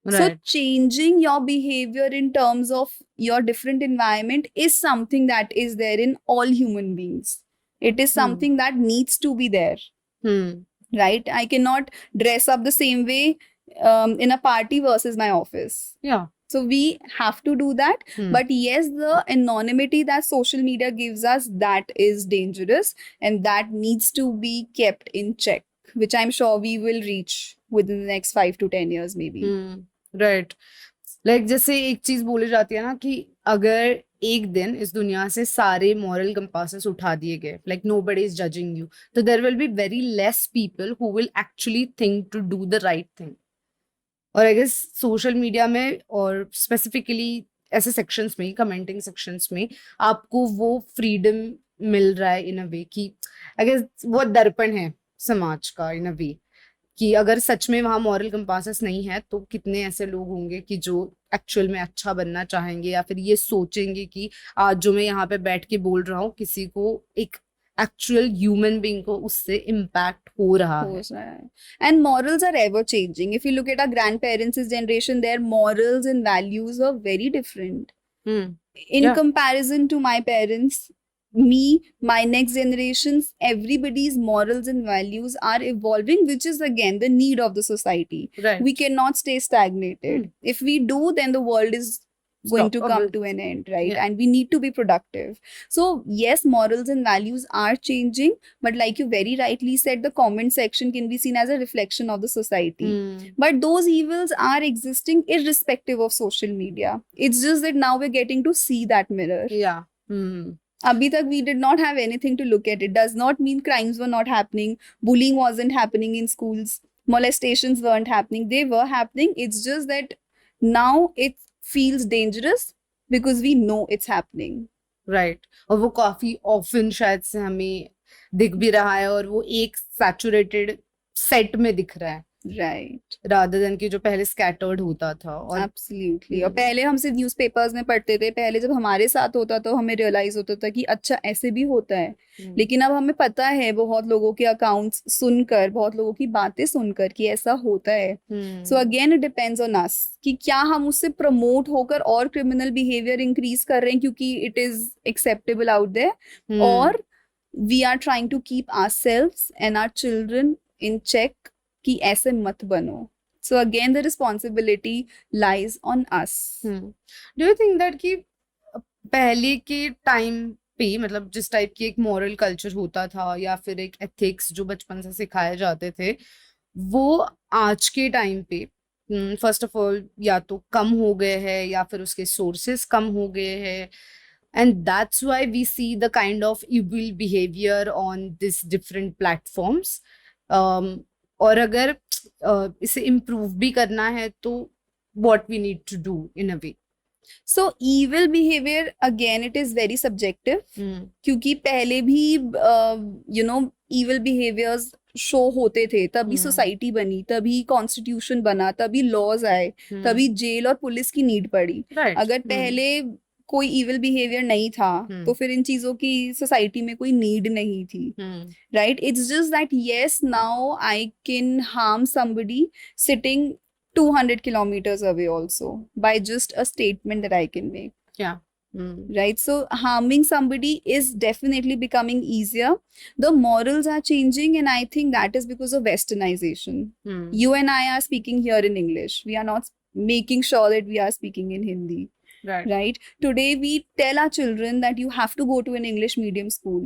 So right. changing your behavior in terms of your different environment is something that is there in all human beings. It is hmm. something that needs to be there, hmm. right? I cannot dress up the same way in a party versus my office. या। So we have to do that. Hmm. But yes, the anonymity that social media gives us, that is dangerous, and that needs to be kept in check, which I'm sure we will reach within the next 5 to 10 years, maybe. Right. Like जैसे एक चीज बोली जाती है ना कि अगर एक दिन इस दुनिया से सारे मॉरल कंपासेस उठा दिए गए, like nobody is judging you, तो there will be very less people who will actually think to do the right thing. और आई गेस सोशल मीडिया में और स्पेसिफिकली ऐसे सेक्शंस में, कमेंटिंग सेक्शंस में, आपको वो फ्रीडम मिल रहा है इन अ वे कि आई गेस वो दर्पण है समाज का इन अ वे, कि अगर सच में वहां मॉरल कंपासेस नहीं है तो कितने ऐसे लोग होंगे कि जो एक्चुअल में अच्छा बनना चाहेंगे, या फिर ये सोचेंगे कि आज जो मैं यहाँ पे बैठ के बोल रहा हूँ किसी को, एक एक्चुअल ह्यूमन बीइंग को उससे इम्पैक्ट हो रहा है। Course, right. And morals are ever changing. If you look at our grandparents' generation, their morals and values were very different. Hmm. In या। comparison to my parents, me, my next generations, everybody's morals and values are evolving, which is again the need of the society. Right. We cannot stay stagnated. If we do, then the world is going to come to an end, right? Yeah. And we need to be productive. So yes, morals and values are changing, but like you very rightly said, the comment section can be seen as a reflection of the society. But those evils are existing irrespective of social media. It's just that now we're getting to see that mirror. या। Abhi tak we did not have anything to look at. It does not mean crimes were not happening, bullying wasn't happening in schools, molestations weren't happening. They were happening. It's just that now it feels dangerous because we know it's happening. Right. और वो काफी often शायद से हमें दिख भी रहा है, और वो एक सैचुरेटेड सेट में दिख रहा है। राइट, rather than कि जो पहले scattered होता था और एब्सोल्युटली। और पहले हम सिर्फ न्यूज़पेपर्स में पढ़ते थे, पहले जब हमारे साथ होता तो हमें रियलाइज होता था कि अच्छा ऐसे भी होता है। लेकिन अब हमें पता है बहुत लोगों के अकाउंट्स सुनकर, बहुत लोगों की बातें सुनकर कि ऐसा होता है। So again it depends on us कि क्या हम उससे प्रमोट होकर और क्रिमिनल बिहेवियर इंक्रीज कर रहे हैं क्योंकि it is acceptable out there, और we are trying to keep ourselves and our children in check कि ऐसे मत बनो। So again, the responsibility lies on us. Do you think that कि पहले के टाइम पे मतलब जिस टाइप की एक मॉरल कल्चर होता था या फिर एक एथिक्स जो बचपन से सिखाए जाते थे, वो आज के टाइम पे फर्स्ट ऑफ ऑल या तो कम हो गए हैं या फिर उसके सोर्सेस कम हो गए हैं, and that's why we see the kind of evil behaviour on this different platforms. और अगर इसे इम्प्रूव भी करना है तो what we need to do in a way. So evil behavior again it is very subjective. क्योंकि पहले भी evil behaviors शो होते थे, तभी सोसाइटी बनी, तभी कॉन्स्टिट्यूशन बना, तभी लॉज आए, तभी जेल और पुलिस की नीड पड़ी। अगर पहले कोई इविल बिहेवियर नहीं था तो फिर इन चीजों की सोसाइटी में कोई नीड नहीं थी, right? It's just that yes now I can harm somebody sitting 200 kilometers away also by just a statement that I can make. Yeah. Right? So harming somebody is definitely becoming easier. The morals are changing, and I think that is because of westernization. You and I are speaking here in English. We are not making sure that we are speaking in Hindi. Right? Today we tell our children that you have to go to an English medium school.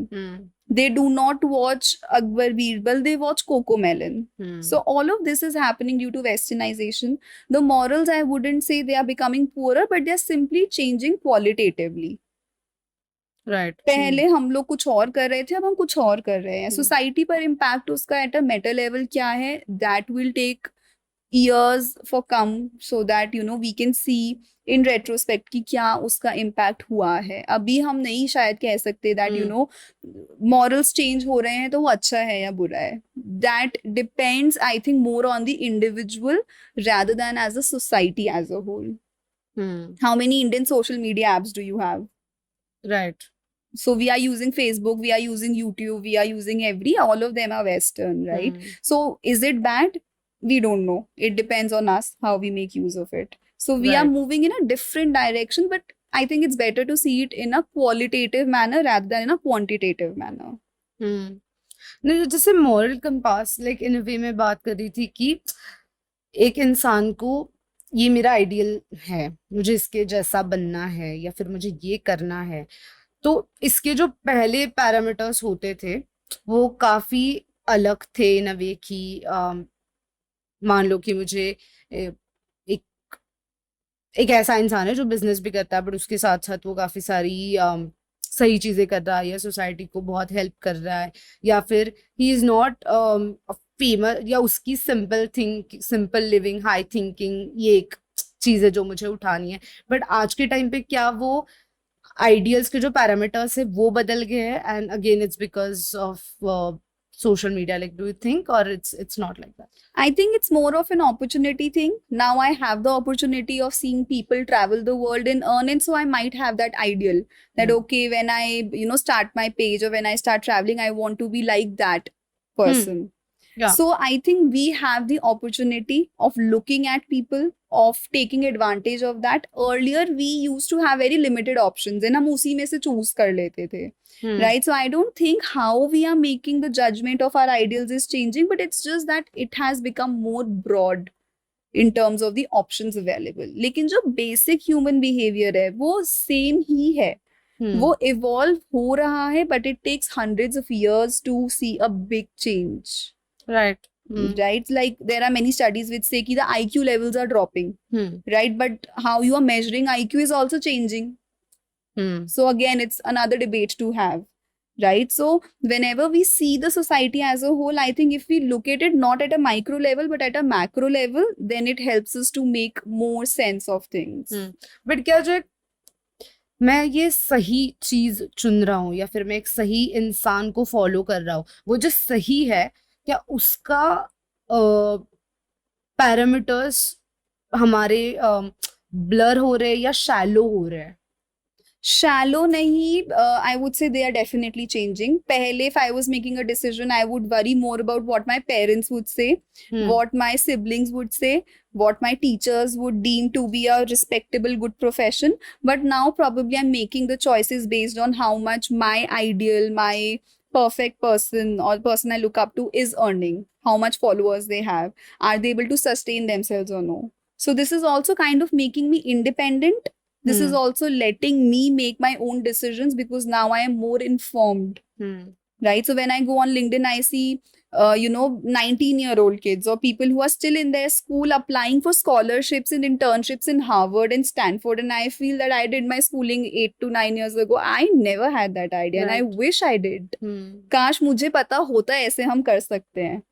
They do not watch Akbar Birbal, they watch Cocomelon. So all of this is happening due to westernization. The morals, I wouldn't say they are becoming poorer, but they are simply changing qualitatively. Right. पहले हम लोग कुछ और कर रहे थे, अब हम कुछ और कर रहे हैं। सोसाइटी पर इम्पैक्ट उसका एट अ मेटा लेवल क्या है, that will take years for come so that we can see in retrospect कि क्या उसका impact हुआ है। अभी हम नहीं शायद कह सकते that morals change हो रहे हैं तो वो अच्छा है या बुरा है। That depends I think more on the individual rather than as a society as a whole. How many Indian social media apps do you have? Right. So we are using Facebook, we are using YouTube, we are using all of them are Western, right? So is it bad? We don't know. It depends on us how we make use of it. So we are moving in a different direction, but I think it's better to see it in a qualitative manner rather than in a quantitative manner. नहीं, जैसे moral compass like in a वे में बात कर रही थी कि एक इंसान को ये मेरा आइडियल है, मुझे इसके जैसा बनना है या फिर मुझे ये करना है, तो इसके जो पहले पैरामीटर्स होते थे वो काफी अलग थे इन अ वे की। मान लो कि मुझे एक एक ऐसा इंसान है जो बिजनेस भी करता है बट उसके साथ साथ वो काफी सारी सही चीजें कर रहा है या सोसाइटी को बहुत हेल्प कर रहा है, या फिर ही इज नॉट फेमस, या उसकी सिंपल लिविंग, हाई थिंकिंग, ये एक चीज है जो मुझे उठानी है। बट आज के टाइम पे क्या वो आइडियल्स के जो पैरामीटर्स है वो बदल गए हैं, and again it's because of social media, like do you think, or it's not like that? I think it's more of an opportunity thing. Now I have the opportunity of seeing people travel the world and earn, and so I might have that ideal that okay, when I start my page or when I start traveling, I want to be like that person. Yeah. So I think we have the opportunity of looking at people, of taking advantage of that. Earlier we used to have very limited options and हम उसी में से choose कर लेते थे, right? So I don't think how we are making the judgment of our ideals is changing, but it's just that it has become more broad in terms of the options available. लेकिन जो basic human behavior है वो same ही है, वो evolve हो रहा है, but it takes hundreds of years to see a big change. Right. Right? Like there are many studies which say that the IQ levels are dropping, right? But how you are measuring IQ is also changing. So again, it's another debate to have, right? So whenever we see the society as a whole, I think if we look at it not at a micro level but at a macro level, then it helps us to make more sense of things. But क्या जो मैं ये सही चीज चुन रहा हूँ या फिर मैं एक सही इंसान को फॉलो कर रहा हूँ, वो जो सही है क्या उसका पैरामीटर्स हमारे ब्लर हो रहे हैं या शैलो हो रहे हैं? Shallow nahi, I would say they are definitely changing. Pehle, if I was making a decision, I would worry more about what my parents would say, what my siblings would say, what my teachers would deem to be a respectable, good profession. But now, probably, I'm making the choices based on how much my ideal, my perfect person or person I look up to is earning, how much followers they have, are they able to sustain themselves or no. So, this is also kind of making me independent. This is also letting me make my own decisions because now I am more informed, right? So when I go on LinkedIn, I see, 19-year-old kids or people who are still in their school applying for scholarships and internships in Harvard and Stanford. And I feel that I did my schooling 8 to 9 years ago. I never had that idea and I wish I did. काश मुझे पता होता ऐसे हम कर सकते हैं.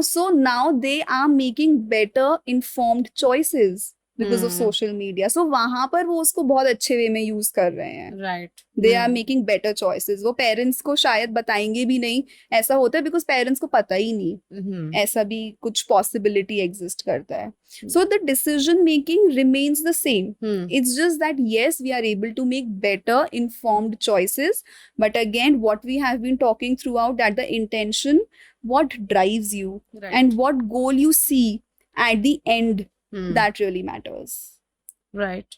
So now they are making better informed choices because of social media. So वहां पर वो उसको बहुत अच्छे वे में यूज कर रहे हैं. Right. They are making better choices. वो पेरेंट्स को शायद बताएंगे भी नहीं. ऐसा होता है बिकॉज पेरेंट्स को पता ही नहीं ऐसा भी कुछ पॉसिबिलिटी एग्जिस्ट करता है. So the decision making remains the same. It's just that yes, we are able to make better informed choices. But again, what we have been talking throughout, that the intention, what drives you, and what goal you see at the end, that really matters. Right.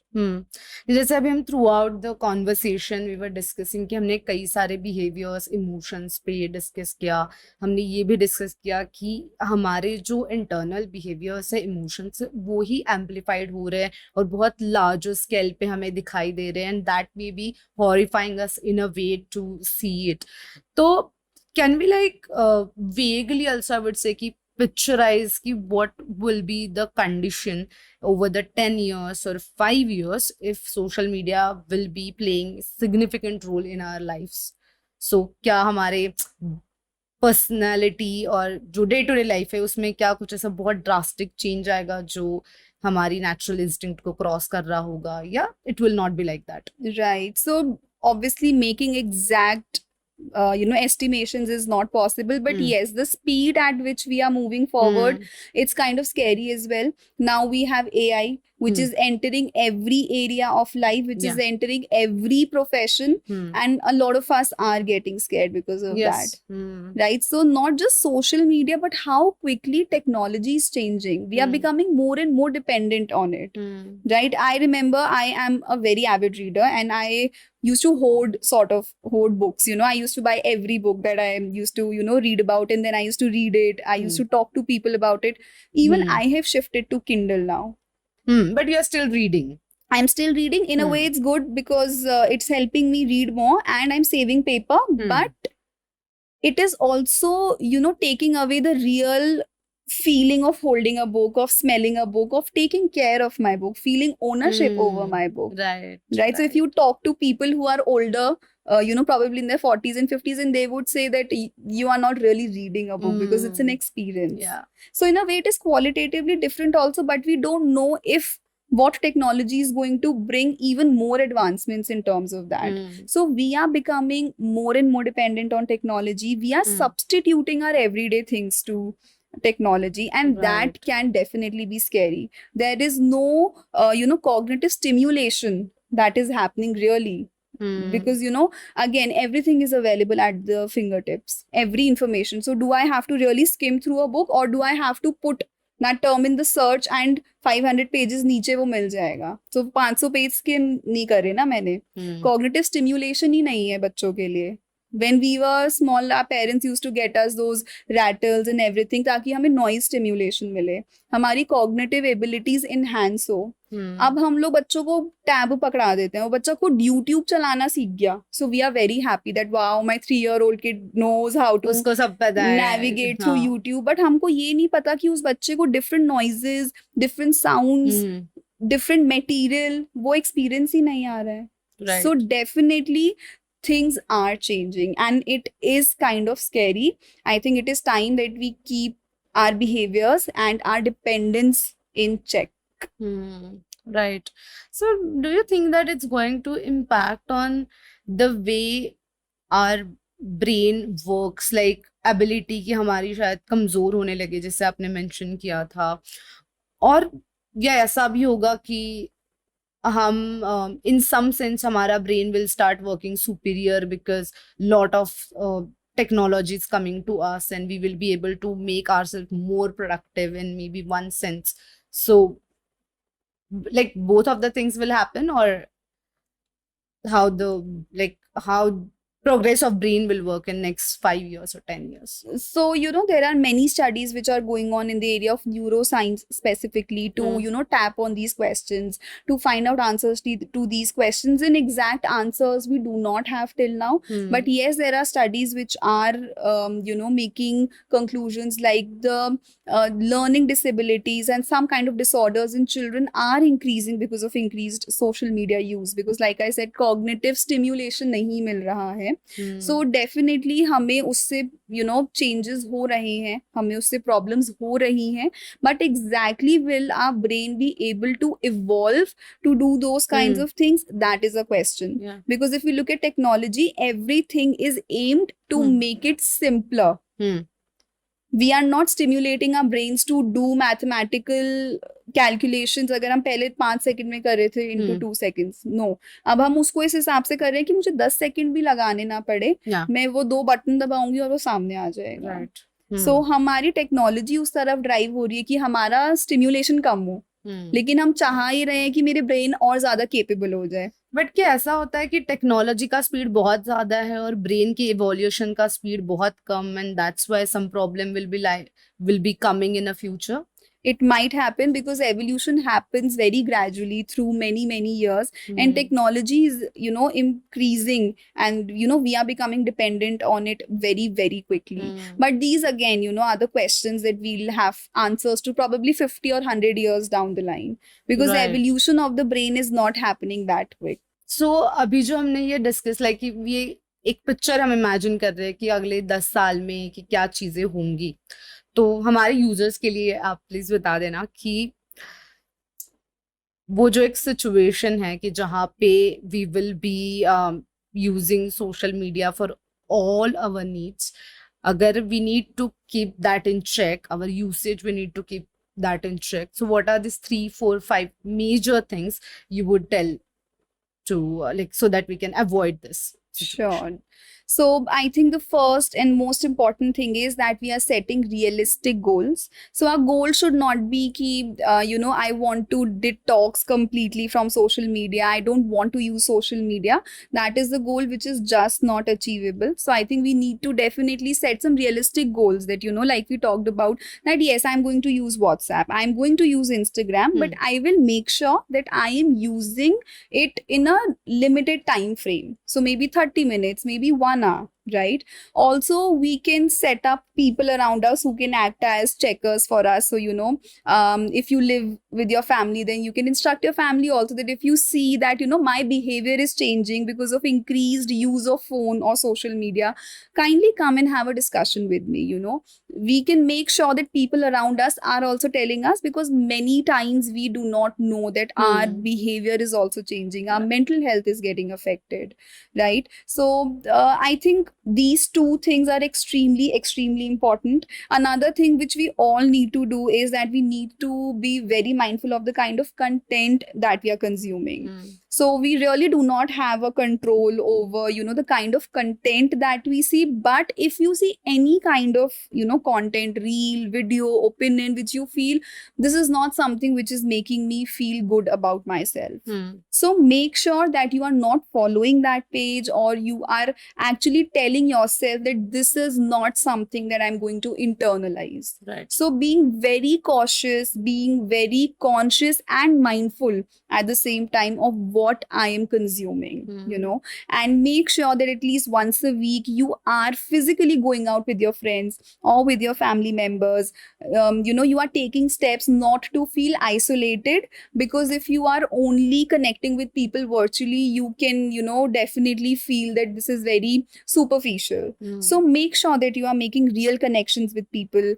जैसे अभी हम throughout the conversation we were discussing कि हमने कई सारे behaviours, emotions पे discuss किया. हमने ये भी डिस्कस किया कि हमारे जो इंटरनल बिहेवियर्स है, इमोशंस, वो ही एम्पलीफाइड हो रहे हैं और बहुत लार्जर स्केल पे हमें दिखाई दे रहे हैं, and that may be horrifying us in a way to see it. तो can we like vaguely also I would say कि picturize ki what will be the condition over the 10 years or 5 years if social media will be playing significant role in our lives. So क्या हमारे personality और जो day to day life है उसमें क्या कुछ ऐसा बहुत ड्रास्टिक चेंज आएगा जो हमारी नेचुरल इंस्टिंक्ट को क्रॉस कर रहा होगा, या it will not be like that? Right. So obviously making exact estimations is not possible, but yes, the speed at which we are moving forward, it's kind of scary as well. Now we have AI, which is entering every area of life, which is entering every profession, and a lot of us are getting scared because of that. Right? So not just social media, but how quickly technology is changing. We are becoming more and more dependent on it. Right? I remember I am a very avid reader and I used to hoard books. I used to buy every book that I used to, read about, and then I used to read it. I used to talk to people about it. Even I have shifted to Kindle now. But you're still reading. I'm still reading. In a way, it's good because it's helping me read more and I'm saving paper. But it is also, taking away the real feeling of holding a book, of smelling a book, of taking care of my book, feeling ownership over my book. Right. So if you talk to people who are older, probably in their 40s and 50s, and they would say that you are not really reading a book because it's an experience. Yeah. So in a way, it is qualitatively different also, but we don't know if what technology is going to bring even more advancements in terms of that. So we are becoming more and more dependent on technology. We are substituting our everyday things to technology, and that can definitely be scary. There is no cognitive stimulation that is happening really, because again, everything is available at the fingertips, every information. So do I have to really skim through a book, or do I have to put that term in the search and 500 pages नीचे वो मिल जाएगा? So 500 page skim नहीं करे ना मैंने. Cognitive stimulation ही नहीं है बच्चों के लिए. When we were small, our parents used to get us those rattles and everything ताकि हमें noise stimulation मिले, हमारी cognitive abilities enhance हो. अब हम लोग बच्चों को टैब पकड़ा देते हैं, वो बच्चा को YouTube चलाना सीख गया. So we are very happy that wow, my 3-year-old kid knows how to उसको सब पता है, navigate through YouTube. But हमको ये नहीं पता कि उस बच्चे को different noises, different sounds, different material, वो experience ही नहीं आ रहा है. Right. So definitely things are changing and it is kind of scary. I think it is time that we keep our behaviors and our dependence in check. Right. So do you think that it's going to impact on the way our brain works, like ability की हमारी शायद कमजोर होने लगे, जैसे आपने mention किया था, और या ऐसा भी होगा कि हम इन सम सेंस हमारा brain will start working superior because lot of technology is coming to us and we will be able to make ourselves more productive in maybe one sense. So like both of the things will happen, or how the like how progress of brain will work in next 5 years or 10 years. So, there are many studies which are going on in the area of neuroscience specifically to, tap on these questions, to find out answers to these questions. And exact answers we do not have till now. But yes, there are studies which are, making conclusions like the learning disabilities and some kind of disorders in children are increasing because of increased social media use. Because like I said, cognitive stimulation नहीं मिल रहा है. So definitely हमें उससे changes हो रहे हैं, हमें उससे problems हो रही हैं, but exactly will our brain be able to evolve to do those kinds of things? That is a question. Yeah. Because if we look at technology, everything is aimed to make it simpler. We are not stimulating our brains to do mathematical calculations. अगर हम पहले 5 second में कर रहे थे into 2 seconds, no. अब हम उसको इस हिसाब से कर रहे हैं कि मुझे 10 सेकंड भी लगाने ना पड़े. मैं वो 2 बटन दबाऊंगी और वो सामने आ जाएगा. So हमारी टेक्नोलॉजी उस तरफ ड्राइव हो रही है कि हमारा स्टिम्युलेशन कम हो, लेकिन हम चाह ही रहे हैं कि मेरे ब्रेन और ज्यादा केपेबल हो जाए. बट क्या ऐसा होता है कि टेक्नोलॉजी का स्पीड बहुत ज्यादा है और ब्रेन की इवोल्यूशन का स्पीड बहुत कम, and that's why some problem will be coming in a future? It might happen because evolution happens very gradually through many years, and technology is increasing, and we are becoming dependent on it very quickly. But these again are the questions that we'll have answers to probably 50 or 100 years down the line, because the evolution of the brain is not happening that quick. So अभी जो हमने ये discuss like ये एक picture हम imagine कर रहे हैं कि अगले 10 साल में कि क्या चीजें होंगी, तो हमारे यूजर्स के लिए आप प्लीज बता देना कि वो जो एक सिचुएशन है कि जहाँ पे we will be using social media for all our needs, अगर we need to keep that in check, our usage we need to keep that in check. So what are these 3, 4, 5 major things you would tell to so that we can avoid this situation? Sure. So I think the first and most important thing is that we are setting realistic goals. So our goal should not be ki, I want to detox completely from social media. I don't want to use social media. That is the goal which is just not achievable. So I think we need to definitely set some realistic goals that, like we talked about, that yes, I'm going to use WhatsApp, I'm going to use Instagram, but I will make sure that I am using it in a limited time frame. So maybe 30 minutes, maybe 1 hour, right? Also, we can set up people around us who can act as checkers for us. So, if you live with your family, then you can instruct your family also that if you see that, my behavior is changing because of increased use of phone or social media, kindly come and have a discussion with me. We can make sure that people around us are also telling us, because many times we do not know that our behavior is also changing, our mental health is getting affected, right? So I think these two things are extremely important. Another thing which we all need to do is that we need to be very mindful of the kind of content that we are consuming. So we really do not have a control over the kind of content that we see. But if you see any kind of content, reel, video, opinion, which you feel this is not something which is making me feel good about myself, so make sure that you are not following that page, or you are actually telling yourself that this is not something that I'm going to internalize. Right. So being very cautious, being very conscious and mindful at the same time of what I am consuming, and make sure that at least once a week you are physically going out with your friends or with your family members. You are taking steps not to feel isolated, because if you are only connecting with people virtually, you can definitely feel that this is very superficial. So make sure that you are making real connections with people.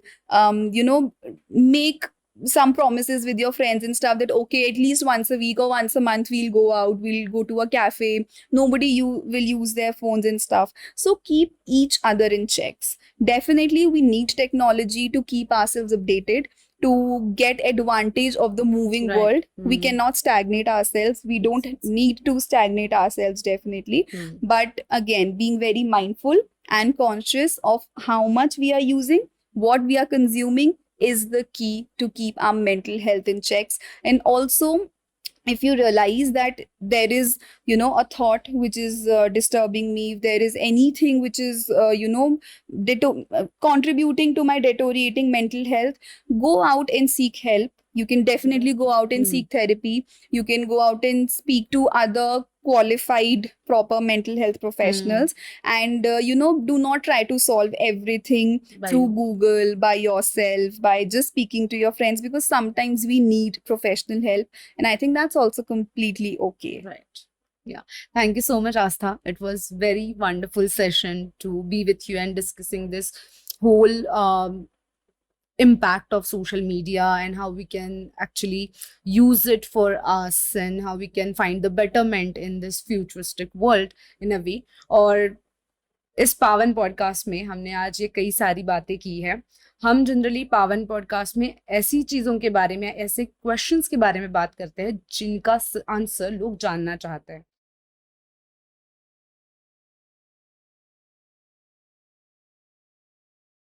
Make some promises with your friends and stuff that okay, at least once a week or once a month we'll go out, we'll go to a cafe, nobody you will use their phones and stuff. So keep each other in checks. Definitely we need technology to keep ourselves updated, to get advantage of the moving Right. world. We Hmm. cannot stagnate ourselves, we don't need to stagnate ourselves, definitely. Hmm. But again, being very mindful and conscious of how much we are using, what we are consuming, is the key to keep our mental health in checks. And also, if you realize that there is, a thought which is disturbing me, if there is anything which is contributing to my deteriorating mental health, go out and seek help. You can definitely go out and Hmm. seek therapy. You can go out and speak to other qualified proper mental health professionals. And do not try to solve everything By through you. Google by yourself, by just speaking to your friends, because sometimes we need professional help, and I think that's also completely okay. Right. Yeah. Thank you so much, Astha. It was very wonderful session to be with you and discussing this whole impact of social media and how we can actually use it for us and how we can find the betterment in this futuristic world in a way. और इस पावन podcast में हमने आज ये कई सारी बातें की है. हम जनरली पावन पॉडकास्ट में ऐसी चीजों के बारे में, ऐसे क्वेश्चंस के बारे में बात करते हैं जिनका आंसर लोग जानना चाहते हैं.